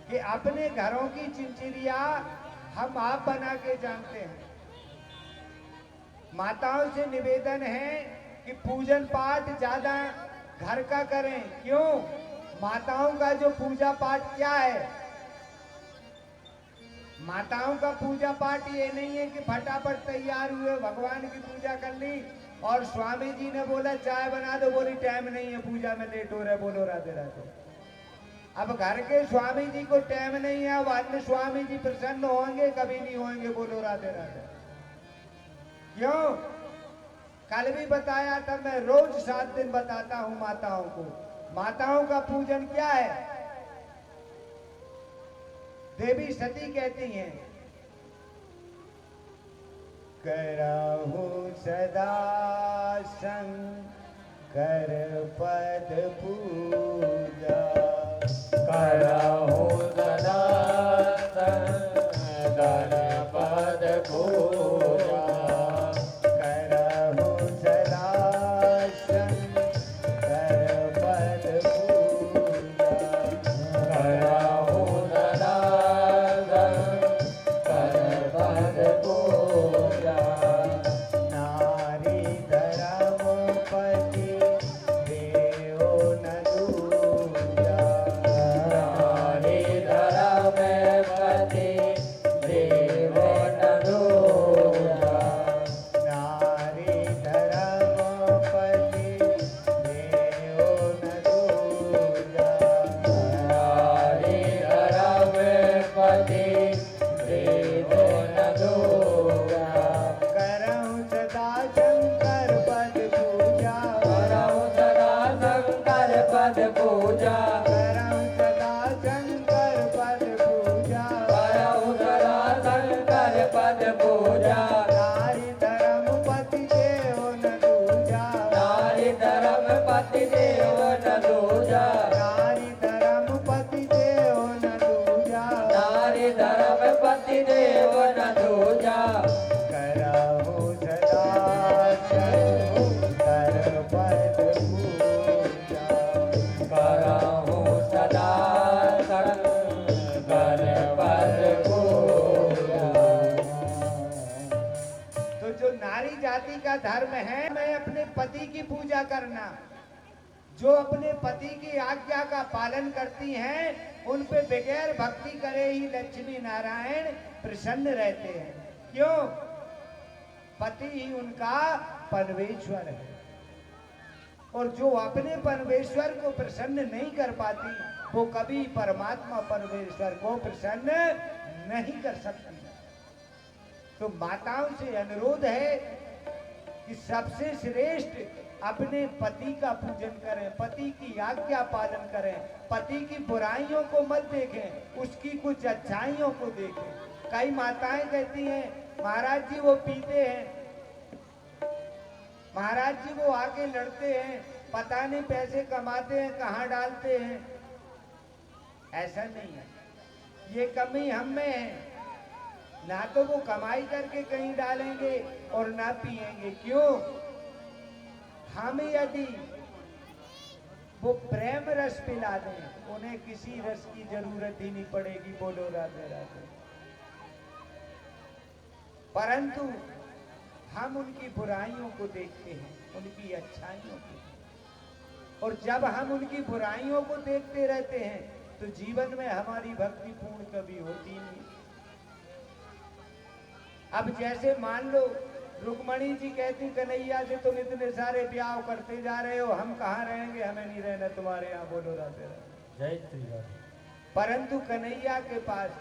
S1: कि अपने घरों की चिंचिरिया हम आप बना के जानते हैं। माताओं से निवेदन है कि पूजन पाठ ज्यादा घर का करें। क्यों? माताओं का जो पूजा पाठ क्या है? माताओं का पूजा पाठ ये नहीं है कि फटाफट तैयार हुए, भगवान की पूजा कर ली और स्वामी जी ने बोला चाय बना दो, बोली टाइम नहीं है, पूजा में लेट हो रहा है। बोलो राधे राधे। अब घर के स्वामी जी को टाइम नहीं है, अब अन्य स्वामी जी प्रसन्न होंगे? कभी नहीं होंगे। बोलो राधे राधे। क्यों? कल भी बताया था, मैं रोज 7 दिन बताता हूं माताओं को। माताओं का पूजन क्या है? देवी सती कहती हैं, करहु सदा शंकर पद पूजा,
S2: करहु सदा शंकर पद पूजा,
S1: करहु सदा शंकर पद पूजा,
S2: करहु सदा शंकर पद पूजा।
S1: नारी धर्मपति देव न दूजा,
S2: नारी धर्मपति देव न दूजा,
S1: नारी धर्मपति देव न दूजा,
S2: नारी धर्मपति देव न दूजा।
S1: करहु सदा शंकर पद पूजा,
S2: करहु सदा शंकर पद पूजा,
S1: करहु सदा शंकर पद पूजा,
S2: करहु सदा शंकर पद पूजा।
S1: नारी धर्मपति देव न दूजा,
S2: नारी धर्मपति देव न दूजा,
S1: नारी धर्मपति देव न दूजा,
S2: नारी धर्मपति देव न दूजा।
S1: करहु सदा शंकर पद पूजा,
S2: करहु सदा शंकर पद पूजा।
S1: तो जो नारी जाति का धर्म है, मैं अपने पति की पूजा करना। जो अपने पति की आज्ञा का पालन करती हैं, उन पे बगैर भक्ति करे ही लक्ष्मी नारायण प्रसन्न रहते हैं। क्यों? पति ही उनका परमेश्वर है। और जो अपने परमेश्वर को प्रसन्न नहीं कर पाती, वो कभी परमात्मा परमेश्वर को प्रसन्न नहीं कर सकती। तो माताओं से अनुरोध है कि सबसे श्रेष्ठ अपने पति का पूजन करें, पति की आज्ञा पालन करें, पति की बुराइयों को मत देखें, उसकी कुछ अच्छाइयों को देखें। कई माताएं कहती हैं महाराज जी वो पीते हैं, महाराज जी वो आके लड़ते हैं, पता नहीं पैसे कमाते हैं कहाँ डालते हैं। ऐसा नहीं है, ये कमी हम में है। ना तो वो कमाई करके कहीं डालेंगे और ना पिएंगे। क्यों? हम यदि वो प्रेम रस पिला दें, उन्हें किसी रस की जरूरत ही नहीं पड़ेगी। बोलो राधे राधे। परंतु हम उनकी बुराइयों को देखते हैं, उनकी अच्छाइयों को, और जब हम उनकी बुराइयों को देखते रहते हैं तो जीवन में हमारी भक्ति पूर्ण कभी होती नहीं। अब जैसे मान लो रुक्मणी जी कहती कन्हैया से तुम इतने सारे ब्याह करते जा रहे हो, हम कहाँ रहेंगे, हमें नहीं रहना तुम्हारे यहाँ। बोलो राधे राधे।
S2: जय श्री राधे।
S1: परंतु कन्हैया के पास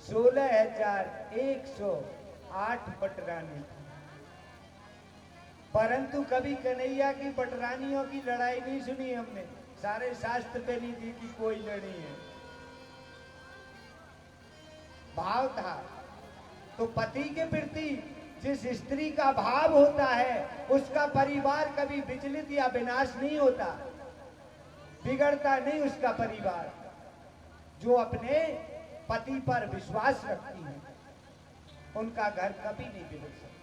S1: 16,108 पटरानी थी, परंतु कभी कन्हैया की पटरानियों की लड़ाई नहीं सुनी हमने। सारे शास्त्र पे नहीं दी कि कोई लड़ी है। भाव था। तो पति के प्रति जिस स्त्री का भाव होता है उसका परिवार कभी विचलित या विनाश नहीं होता, बिगड़ता नहीं उसका परिवार। जो अपने पति पर विश्वास रखती है उनका घर कभी नहीं बिगड़ सकता।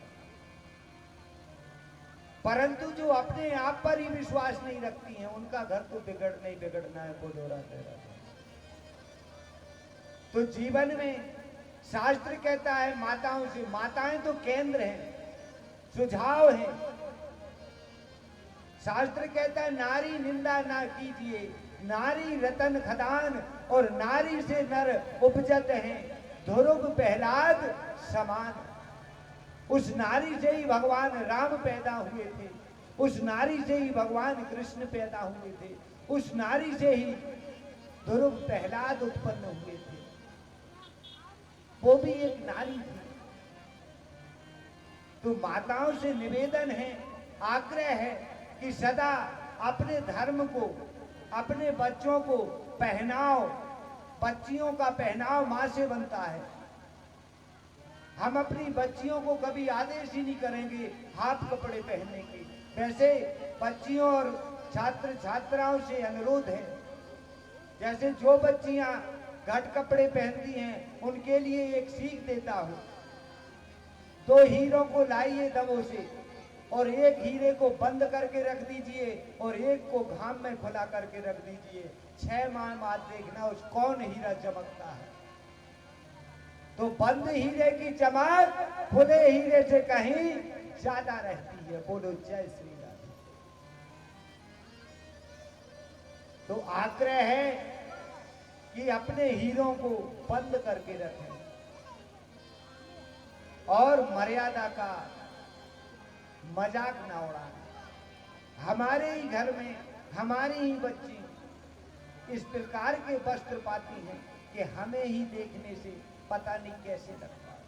S1: परंतु जो अपने आप पर ही विश्वास नहीं रखती हैं उनका घर तो बिगड़ना है। बोलो राधे राधे। तो जीवन में शास्त्र कहता है माताओं से, माताएं तो केंद्र हैं, सुझाव हैं। शास्त्र कहता है नारी निंदा ना कीजिए, नारी रतन खदान, और नारी से नर उपजत हैं, ध्रुव प्रहलाद समान। उस नारी से ही भगवान राम पैदा हुए थे, उस नारी से ही भगवान कृष्ण पैदा हुए थे, उस नारी से ही ध्रुव प्रहलाद उत्पन्न हुए थे। वो भी एक नारी थी। तो माताओं से निवेदन है, आग्रह है कि सदा अपने धर्म को, अपने बच्चों को पहनाओ। बच्चियों का पहनाव मां से बनता है। हम अपनी बच्चियों को कभी आदेश ही नहीं करेंगे हाफ कपड़े पहनने के। वैसे बच्चियों और छात्र छात्राओं से अनुरोध है, जैसे जो बच्चियां घट कपड़े पहनती हैं उनके लिए एक सीख देता हूं। 2 हीरों को लाइए दबों से, और एक हीरे को बंद करके रख दीजिए और एक को घाम में खुला करके रख दीजिए। 6 माह बाद देखना उस कौन हीरा चमकता है। तो बंद हीरे की चमक खुले हीरे से कहीं ज्यादा रहती है। बोलो जय श्री राम। तो आग्रह है कि अपने हीरों को बंद करके रखें और मर्यादा का मजाक ना उड़ाएं। हमारे ही घर में हमारी ही बच्ची इस प्रकार के वस्त्र पाती हैं कि हमें ही देखने से पता नहीं कैसे लगता है।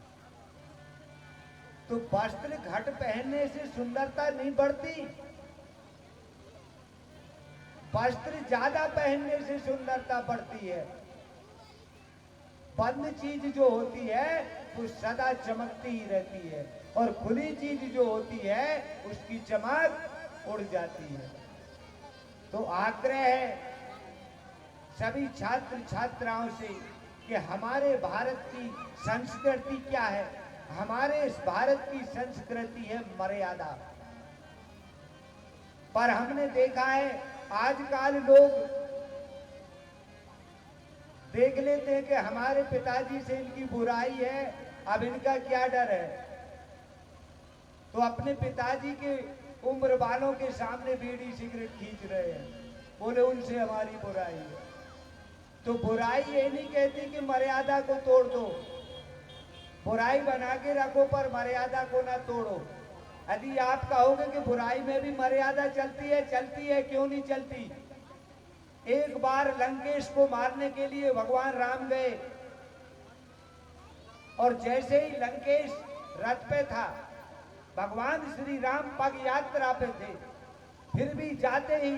S1: तो वस्त्र घट पहनने से सुंदरता नहीं बढ़ती, वस्त्र ज्यादा पहनने से सुंदरता बढ़ती है। बंद चीज जो होती है वो सदा चमकती ही रहती है, और खुली चीज जो होती है उसकी चमक उड़ जाती है। तो आग्रह है सभी छात्र छात्राओं से कि हमारे भारत की संस्कृति क्या है। हमारे इस भारत की संस्कृति है मर्यादा। पर हमने देखा है आजकल लोग देख लेते हैं कि हमारे पिताजी से इनकी बुराई है, अब इनका क्या डर है। तो अपने पिताजी के उम्र वालों के सामने बीड़ी सिगरेट खींच रहे हैं, बोले उनसे हमारी बुराई है। तो बुराई ये नहीं कहती कि मर्यादा को तोड़ दो, बुराई बना के रखो पर मर्यादा को ना तोड़ो। यदि आप कहोगे कि बुराई में भी मर्यादा चलती है, क्यों नहीं चलती। एक बार लंकेश को मारने के लिए भगवान राम गए, और जैसे ही लंकेश रथ पे था, भगवान श्री राम पग यात्रा पे थे, फिर भी जाते ही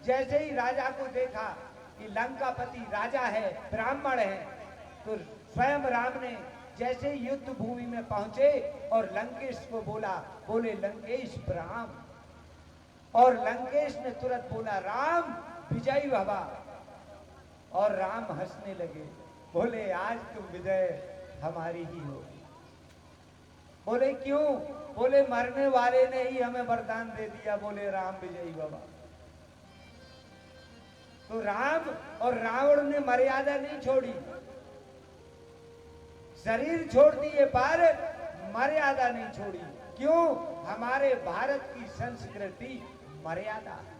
S1: जैसे ही राजा को देखा कि लंकापति राजा है, ब्राह्मण है, तो स्वयं राम ने जैसे युद्ध भूमि में पहुंचे और लंकेश को बोला, बोले लंकेश प्रणाम। और लंकेश ने तुरंत बोला राम विजयी भवा। और राम हंसने लगे, बोले आज तुम विजय हमारी ही होगी। बोले क्यों? बोले मरने वाले ने ही हमें वरदान दे दिया, बोले राम विजयी भवा। तो राम और रावण ने मर्यादा नहीं छोड़ी, शरीर छोड़ दिए पर मर्यादा नहीं छोड़ी। क्यों? हमारे भारत की संस्कृति मर्यादा है।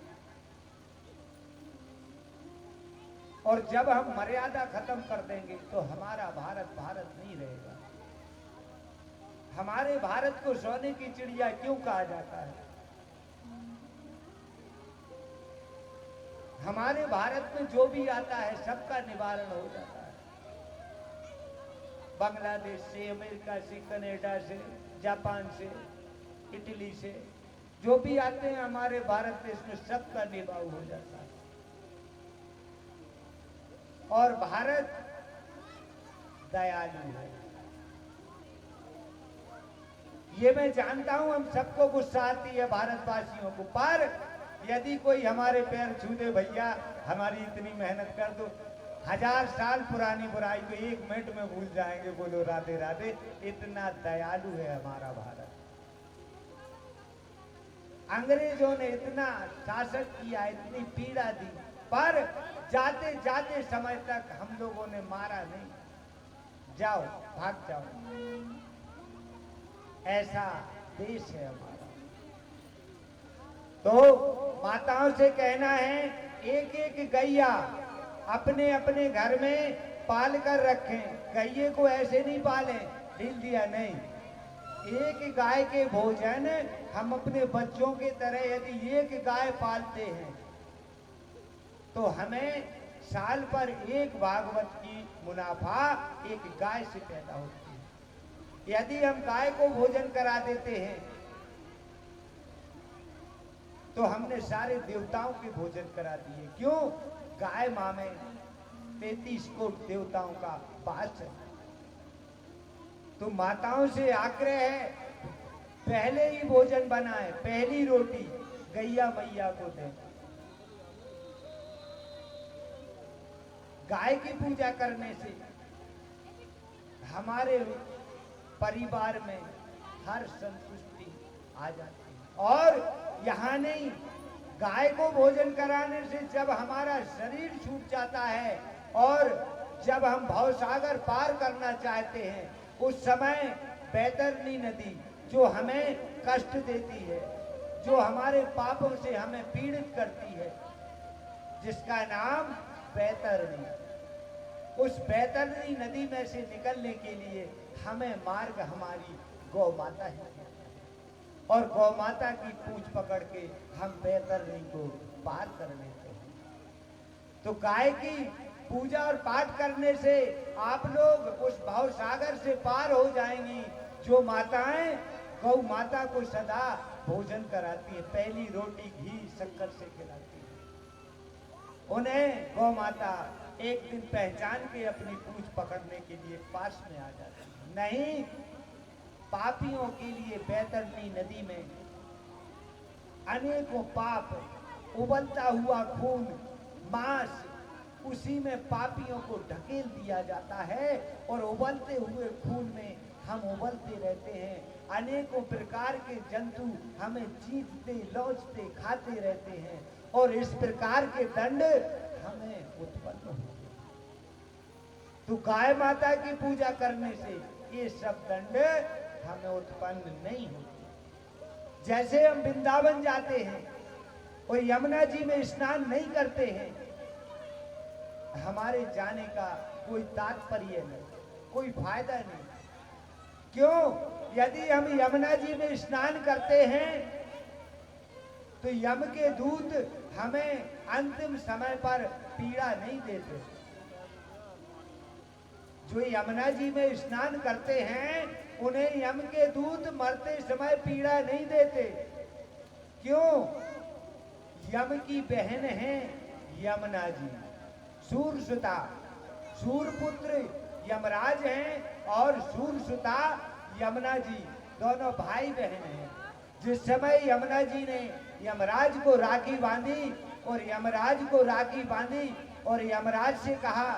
S1: और जब हम मर्यादा खत्म कर देंगे तो हमारा भारत भारत नहीं रहेगा। हमारे भारत को सोने की चिड़िया क्यों कहा जाता है? हमारे भारत में जो भी आता है सबका निवारण हो जाता है। बांग्लादेश से, अमेरिका से, कनाडा से, जापान से, इटली से जो भी आते हैं हमारे भारत देश में सबका निवारण हो जाता है। और भारत दयालु है, ये मैं जानता हूं। हम सबको गुस्सा आती है भारतवासियों को, पर यदि कोई हमारे पैर छू दे, भैया हमारी इतनी मेहनत कर दो, 1000 साल पुरानी बुराई को 1 मिनट में भूल जाएंगे, बोलो राधे राधे। इतना दयालु है हमारा भारत। अंग्रेजों ने इतना शासन किया, इतनी पीड़ा दी, पर जाते जाते समय तक हम लोगों ने मारा नहीं। जाओ भाग जाओ, ऐसा देश है हमारा। तो माताओं से कहना है, एक एक गैया अपने अपने घर में पाल कर रखें। गैये को ऐसे नहीं पालें, ढील दिया नहीं। एक गाय के भोजन हम अपने बच्चों के तरह यदि एक गाय पालते हैं तो हमें साल पर 1 भागवत की मुनाफा एक गाय से पैदा होती है। यदि हम गाय को भोजन करा देते हैं तो हमने सारे देवताओं के भोजन करा दिए। क्यों? गाय मां में 33 कोटि देवताओं का वास है। तो माताओं से आग्रह है, पहले ही भोजन बनाए, पहली रोटी गैया मैया को दें। गाय की पूजा करने से हमारे परिवार में हर संतुष्टि आ जाती है। और यहाँ नहीं, गाय को भोजन कराने से जब हमारा शरीर छूट जाता है और जब हम भवसागर पार करना चाहते हैं, उस समय बैतरणी नदी जो हमें कष्ट देती है, जो हमारे पापों से हमें पीड़ित करती है, जिसका नाम बैतरणी, उस बैतरणी नदी में से निकलने के लिए हमें मार्ग हमारी गौ माता है। और गौ माता की पूंछ पकड़ के हम बैतरणी को पार कर लेते हैं। तो गाय की पूजा और पाठ करने से आप लोग उस भाव सागर से पार हो जाएंगी। जो माताएं गौ माता को सदा भोजन कराती है, पहली रोटी घी शक्कर से खिलाती है, उन्हें गौ माता एक दिन पहचान के अपनी पूंछ पकड़ने के लिए पास में आ जाती है। नहीं, पापियों के लिए बैतरणी नदी में अनेकों पाप, उबलता हुआ खून, मांस, उसी में पापियों को ढकेल दिया जाता है और उबलते हुए खून में हम उबलते रहते हैं। अनेकों प्रकार के जंतु हमें चीरते, लौचते, खाते रहते हैं और इस प्रकार के दंड हमें उत्पन्न होते हैं। तो गाय माता की पूजा करने से ये सब दंड हमें उत्पन्न नहीं होते। जैसे हम वृंदावन जाते हैं और यमुना जी में स्नान नहीं करते हैं, हमारे जाने का कोई तात्पर्य नहीं, कोई फायदा नहीं। क्यों? यदि हम यमुना जी में स्नान करते हैं तो यम के दूत हमें अंतिम समय पर पीड़ा नहीं देते। जो यमुना जी में स्नान करते हैं उन्हें यम के दूत मरते समय पीड़ा नहीं देते। क्यों? यम की बहन है यमुना जी, सूरसुता, सूरपुत्र यमराज हैं और सूरसुता यमुना जी दोनों भाई बहन हैं। जिस समय यमुना जी ने यमराज को राखी बांधी और यमराज को राखी बांधी और यमराज से कहा,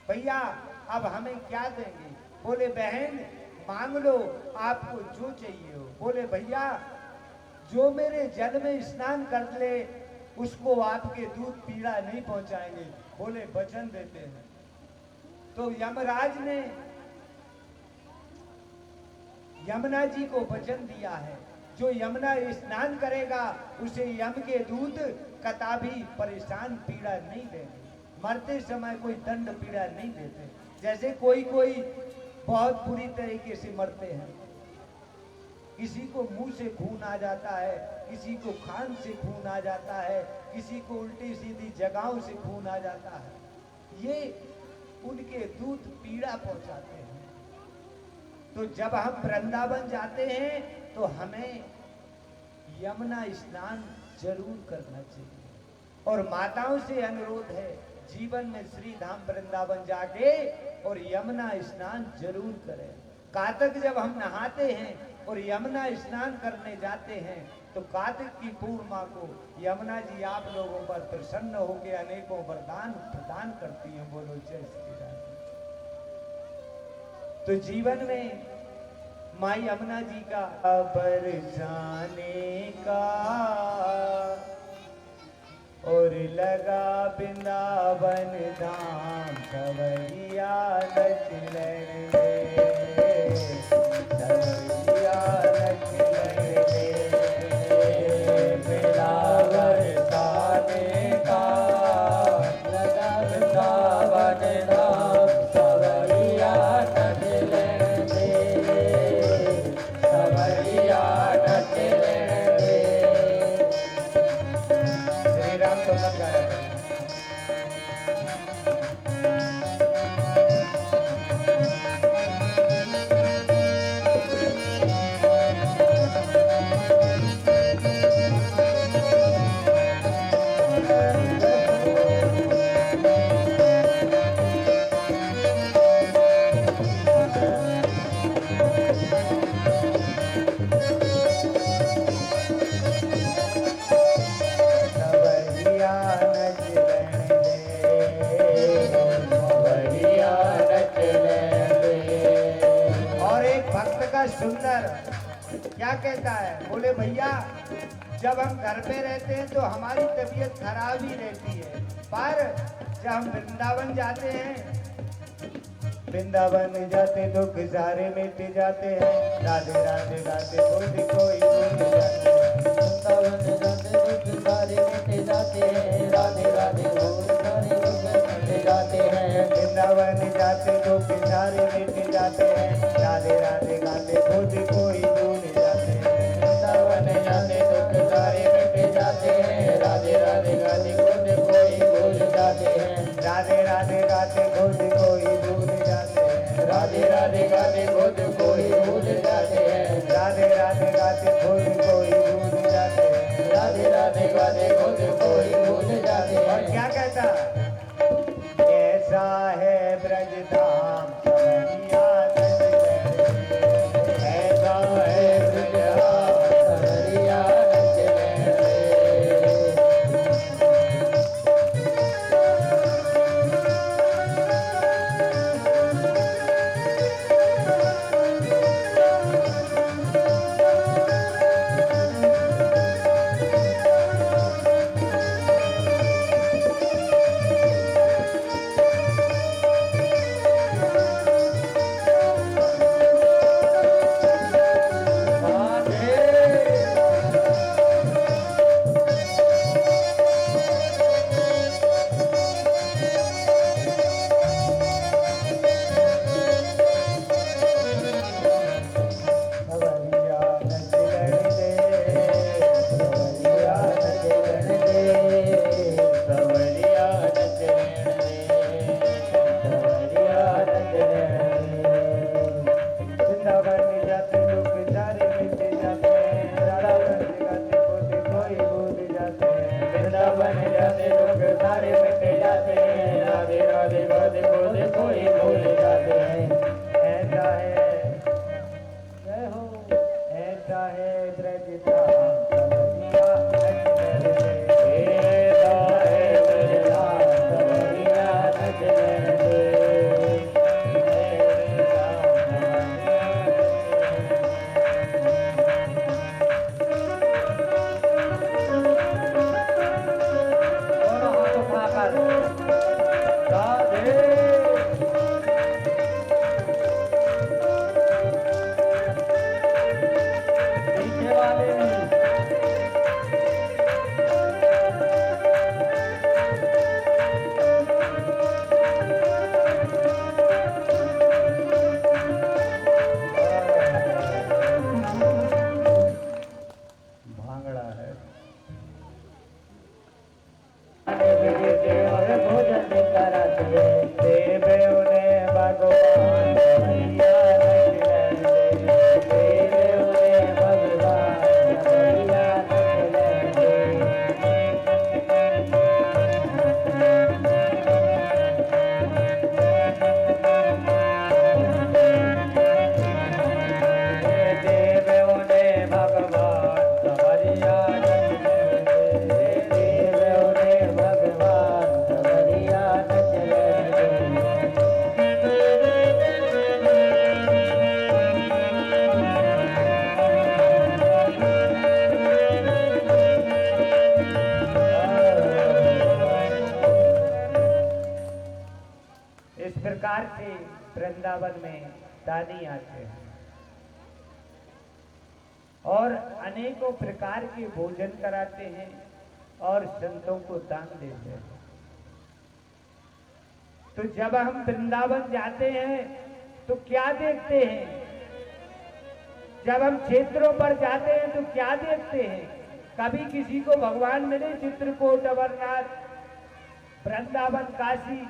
S1: भैया अब हमें क्या देंगे? बोले बहन मांग लो, आपको जो चाहिए हो। बोले भैया जो मेरे जल में स्नान कर ले उसको आपके दूध पीड़ा नहीं पहुंचाएंगे। बोले वचन देते हैं। तो यमराज ने यमुना जी को वचन दिया है, जो यमुना स्नान करेगा उसे यम के दूत कदापि परेशान पीड़ा नहीं देंगे। मरते समय कोई दंड पीड़ा नहीं देते। जैसे कोई कोई बहुत बुरी तरीके से मरते हैं, किसी को मुंह से खून आ जाता है, किसी को कान से खून आ जाता है, किसी को उल्टी सीधी जगहों से खून आ जाता है। ये उनके दूत पीड़ा पहुंचाते हैं। तो जब हम वृंदावन जाते हैं तो हमें यमुना स्नान जरूर करना चाहिए। और माताओं से अनुरोध है, जीवन में श्री धाम वृंदावन जाके और यमुना स्नान जरूर करें। कार्तिक जब हम नहाते हैं और यमुना स्नान करने जाते हैं तो कार्तिक की पूर्णिमा को यमुना जी आप लोगों पर प्रसन्न होकर अनेकों वरदान प्रदान करती हैं। बोलो जय श्री राम। तो जीवन में माँ यमुना जी का बरसाने का और लगा वृंदावन धाम सवैया नचलन रे, सवैया नचलन रे।
S2: मेरा बरसाने का लगा वृंदावन धाम सवैया नचलन रे, सवैया नचलन रे।
S1: श्री राम तो लग गया। सवैया नचलन रे,
S2: सवैया नचलन रे।
S1: और एक भक्त का सुंदर क्या कहता है? बोले भैया जब हम घर पे रहते हैं तो हमारी तबीयत खराब ही रहती है, पर जब हम वृंदावन जाते हैं, वृंदावन जाते दुख सारे मिट जाते हैं। राधे राधे गाते कोई कोई भूल जाते हैं।
S2: वृंदावन जाते दुख सारे मिट जाते हैं, राधे राधे बोल सारे दुख मिट जाते हैं।
S1: वृंदावन जाते दुख सारे मिट जाते हैं। राधे राधे गाते खुद कोई भूल जाते हैं।
S2: वृंदावन जाते दुख सारे मिट जाते हैं, राधे राधे गाते खुद कोई भूल जाते हैं।
S1: राधे राधे गाते खुद कोई भूल जाते हैं।
S2: राधे राधे गाते खुद कोई भूल जाते हैं।
S1: राधे राधे गाते खुद कोई भूल जाते हैं।
S2: राधे राधे गाते खुद कोई भूल जाते
S1: और
S2: हैं।
S1: क्या कहता? कैसा है ब्रज धाम सवैया नचलन रे,
S2: ऐसा है ब्रजधाम सवैया नचलन रे। है ब्रज धाम सवरिया नच लेते है ब्रज धाम सवरिया नच लेते दोनों हाथ उठाकर राधे पीछे वाले भांगड़ा है और भोजन कराते देवे उन्हें भगवान भैया देवे उन्हें भगवान भैया देवे उन्हें भगवान भैया देवे उन्हें भगवान भैया इस प्रकार से वृंदावन में दानी आते हैं और अनेकों प्रकार के भोजन कराते हैं और संतों को दान देते हैं। तो जब हम वृंदावन जाते हैं तो क्या देखते हैं? जब हम क्षेत्रों पर जाते हैं तो क्या देखते हैं? कभी किसी को भगवान मिले चित्रकूट, अमरनाथ, वृंदावन, काशी,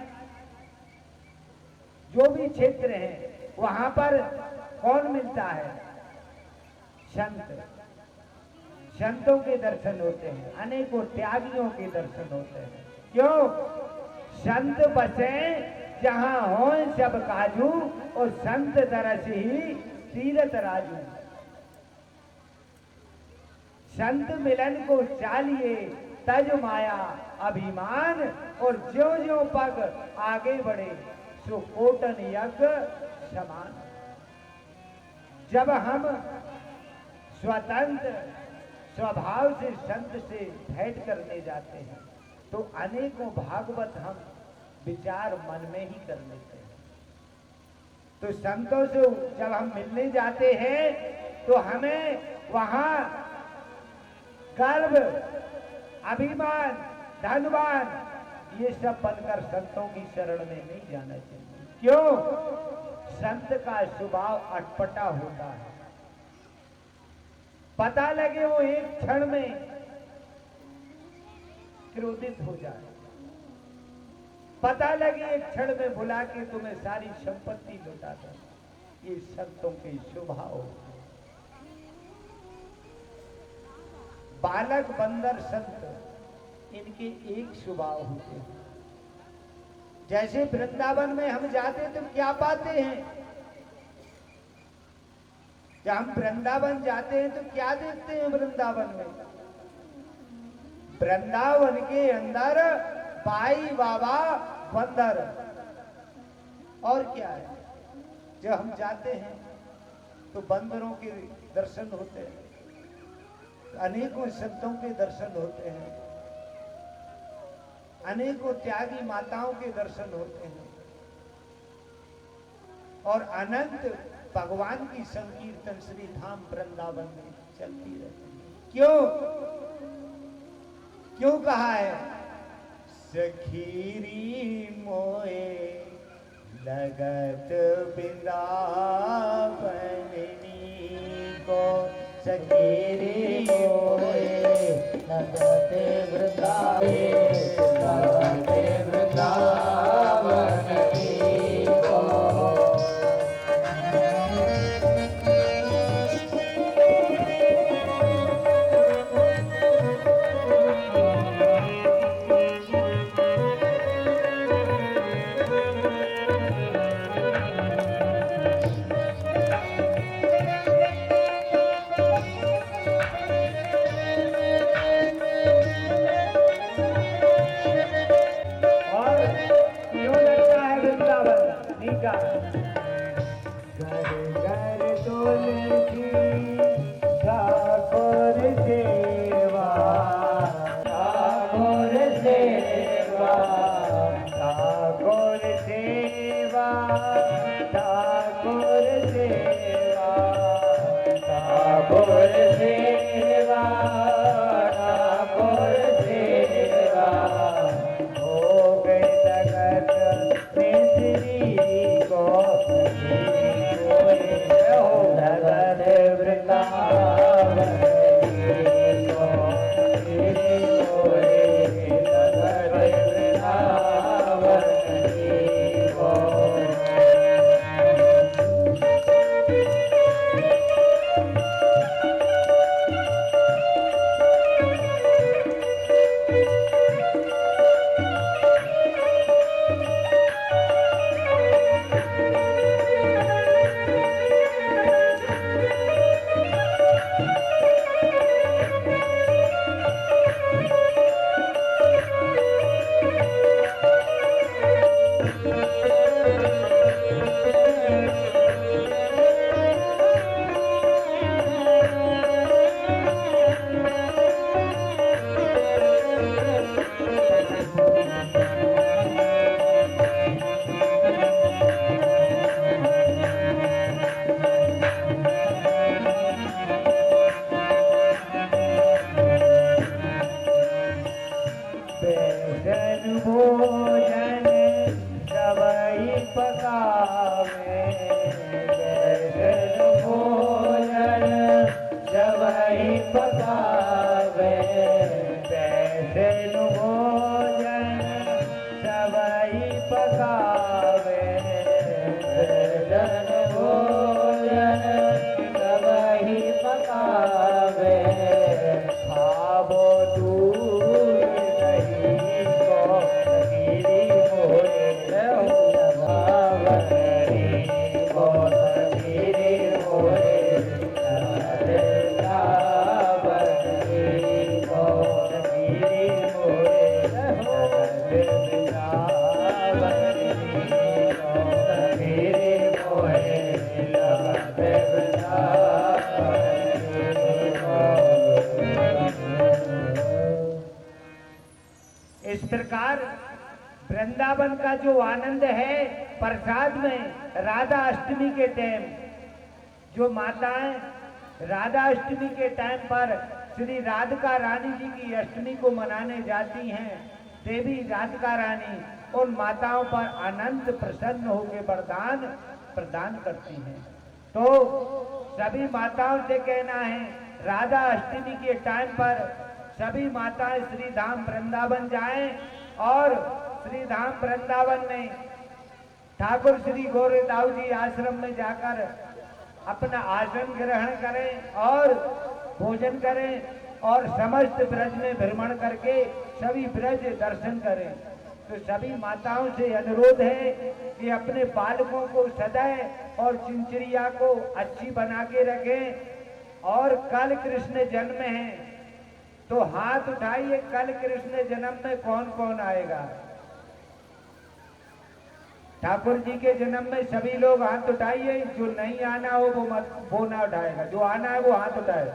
S2: जो भी क्षेत्र है वहां पर कौन मिलता है? संत। संतों के दर्शन होते हैं, अनेकों त्यागियों के दर्शन होते हैं। क्यों? संत बसे जहां हो सब काजू और संत तरस ही तीरथ राजू। संत मिलन को चालिए तज माया अभिमान और ज्यों ज्यों पग आगे बढ़े सो कोटन यज्ञ समान। जब हम स्वतंत्र स्वभाव से संत से भेंट करने जाते हैं तो अनेकों भागवत हम विचार मन में ही कर लेते हैं। तो संतों से जब हम मिलने जाते हैं तो हमें वहां गर्व, अभिमान, धनवान ये सब बनकर संतों की शरण में नहीं जाना चाहिए। क्यों? संत का स्वभाव अटपटा होता है। पता लगे वो एक क्षण में क्रोधित हो जाए, पता लगे एक क्षण में बुला के तुम्हें सारी संपत्ति लुटा दे। ये संतों के स्वभाव होते हैं। बालक, बंदर, संत इनके एक स्वभाव होते हैं। जैसे वृंदावन में हम जाते तो क्या पाते हैं? जब हम वृंदावन जाते हैं तो क्या देखते हैं? वृंदावन में, वृंदावन के अंदर बाई बाबा बंदर, और क्या है? जब हम जाते हैं तो बंदरों के दर्शन होते हैं, अनेकों संतों के दर्शन होते हैं, अनेकों त्यागी माताओं के दर्शन होते हैं और अनंत भगवान की संकीर्तन श्री धाम वृंदावन में चलती रहती है। क्यों? क्यों कहा है? सखीरी मोए लगत वृंदावन को, सखीरी मोए लगत वृंदावन को। इस प्रकार वृंदावन का जो आनंद है प्रसाद में, राधा अष्टमी के टाइम जो माताएं राधा अष्टमी के टाइम पर श्री राधिका रानी जी की अष्टमी को मनाने जाती हैं, देवी राधिका रानी उन माताओं पर अनंत प्रसन्न होकर वरदान प्रदान करती हैं। तो सभी माताओं से कहना है, राधा अष्टमी के टाइम पर सभी माताएं श्री धाम वृंदावन जाएं और श्री धाम वृंदावन में ठाकुर श्री गोरेदाऊ जी आश्रम में जाकर अपना आसन ग्रहण करें और भोजन करें और समस्त ब्रज में भ्रमण करके सभी ब्रज दर्शन करें। तो सभी माताओं से अनुरोध है कि अपने बालकों को सदैव और चिंचरिया को अच्छी बना के रखें। और कल कृष्ण जन्म है तो हाथ उठाइए, कल कृष्ण जन्म में कौन कौन आएगा? ठाकुर जी के जन्म में सभी लोग हाथ उठाइए, जो नहीं आना हो वो ना उठाएगा, जो आना है वो हाथ उठाए।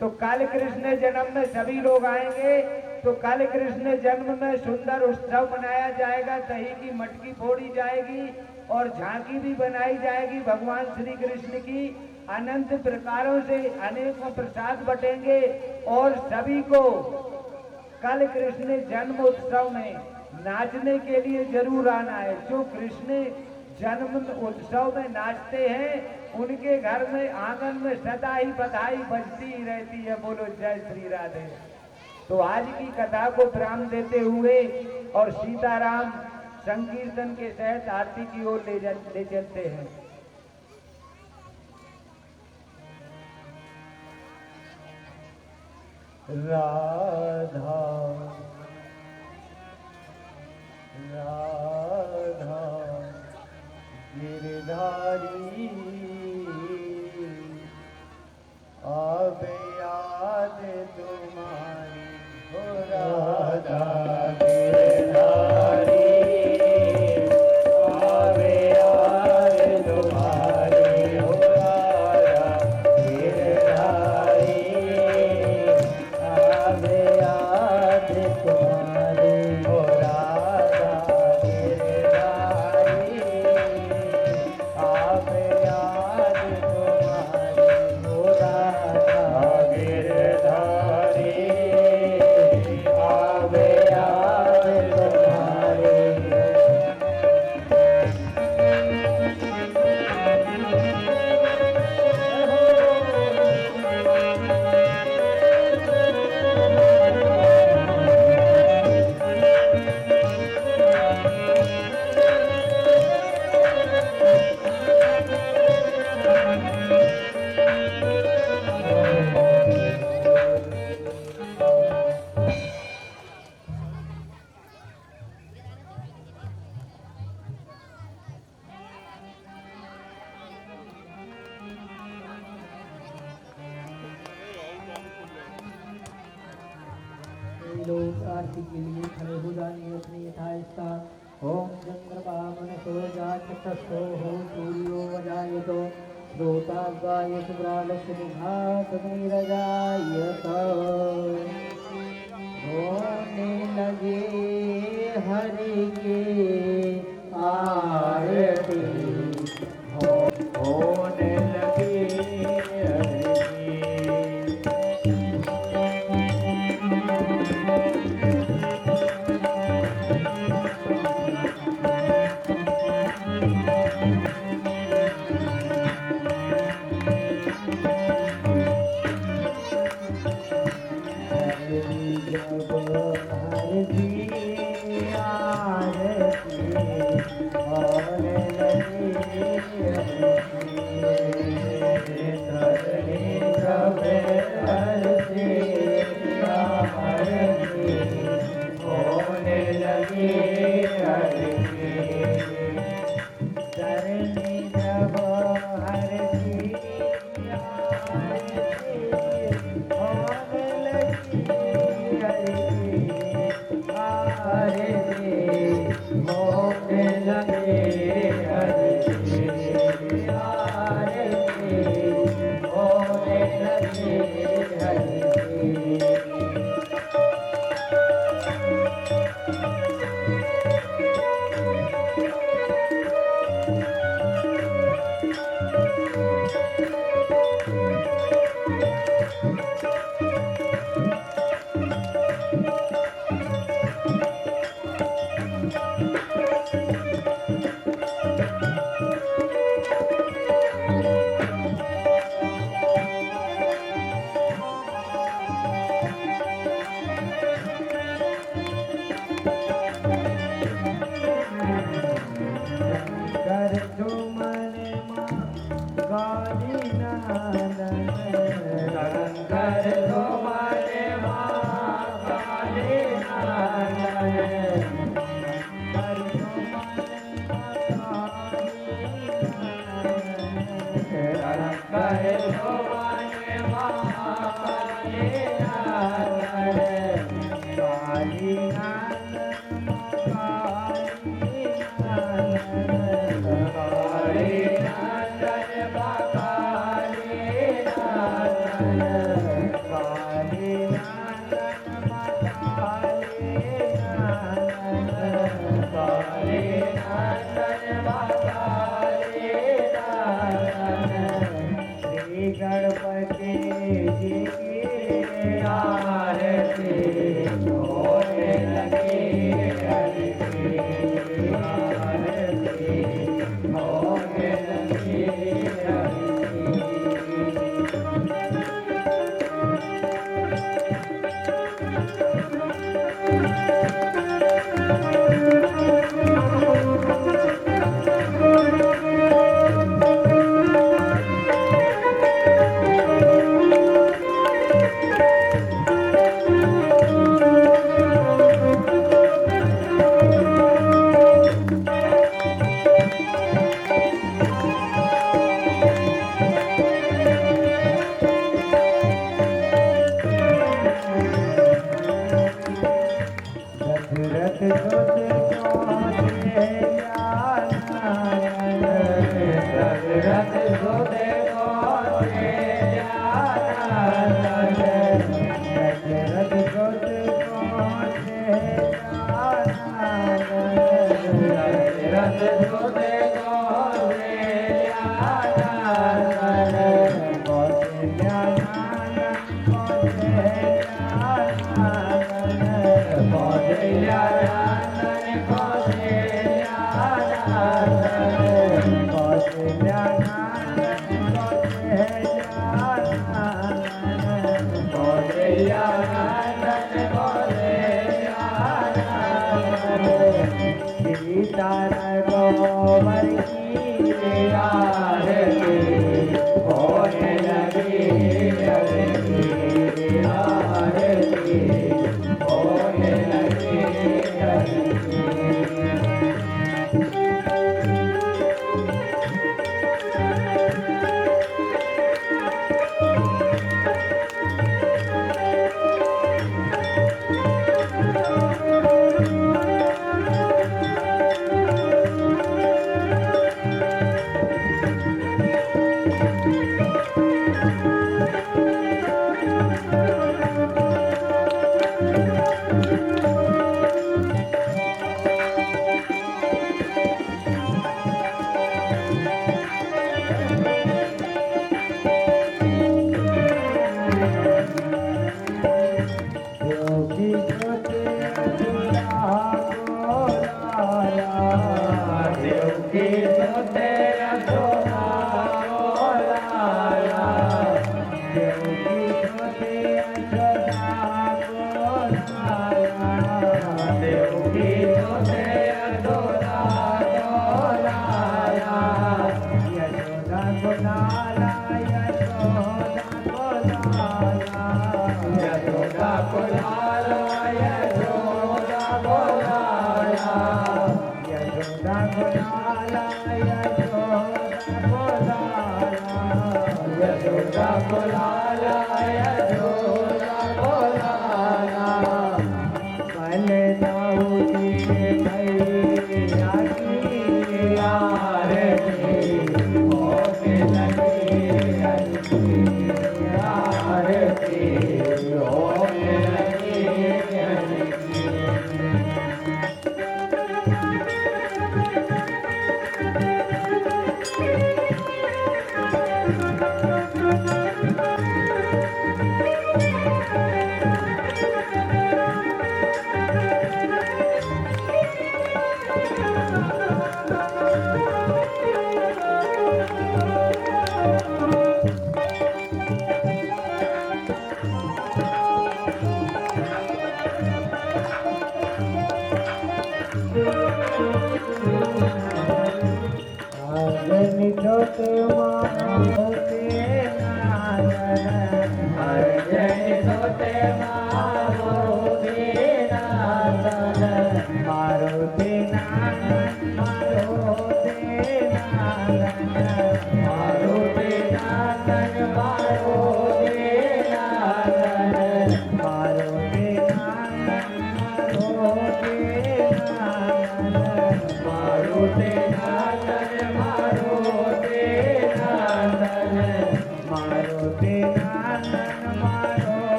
S2: तो कल कृष्ण जन्म में सभी लोग आएंगे, तो कल कृष्ण जन्म में सुंदर उत्सव मनाया जाएगा, दही की मटकी फोड़ी जाएगी और झांकी भी बनाई जाएगी भगवान श्री कृष्ण की। अनंत प्रकारों से अनेकों प्रसाद बटेंगे और सभी को कल कृष्ण जन्म उत्सव में नाचने के लिए जरूर आना है। जो कृष्ण जन्म उत्सव में नाचते हैं उनके घर में आंगन में सदा ही बधाई बजती ही रहती है। बोलो जय श्री राधे। तो आज की कथा को विराम देते हुए और सीताराम संकीर्तन के तहत आरती की ओर ले चलते हैं। राधा राधा गिरधारी अब याद तुम्हारी हो राधा गिरधारी अब याद तुम्हारी हो राधा गिरधारी अब याद तुम्हारी हो राधा गिरधारी
S3: सभी लोग आरती के लिए खड़े हो जाएंगे अपनी यथास्थान। ओम चंद्रमा मनसो जातसो हो सूर्यो वजायतो श्रोतागाय शुभ्रालक्ष्मी घातमीरजायत। होने लगे हरि के आरती होने लगे हरि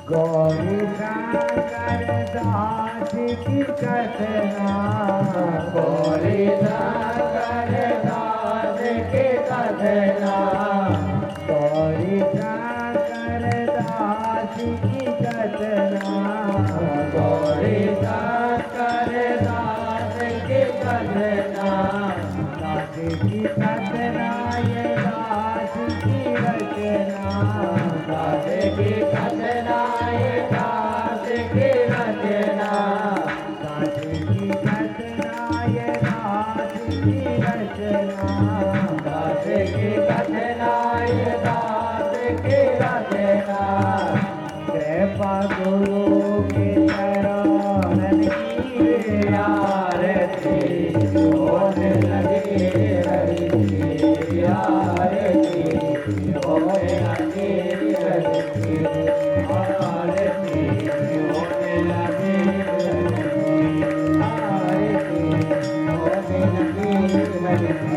S2: गौरी सागर दास की कथना, गौरी सागर दास की कथना, गौरी सागर दास की कथना, गौरी सागर दास की कथना, दास की कथना ये दास की रचना, दास की कथना ये दास की रचना, दास की कथना ये दास की रचना, दास की कथना ये दास की रचना, कृपा गुरु के चरणन की आरती होने लगे, हरि की आरती होने लगे, हरि की आरती होने लगे, आरती होने लगे, हरि की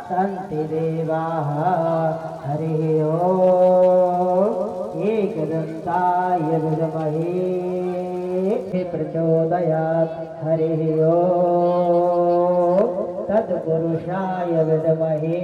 S3: शांति देवा प्रचोदयात् हरिः ओम् तत्पुरुषाय विद्महे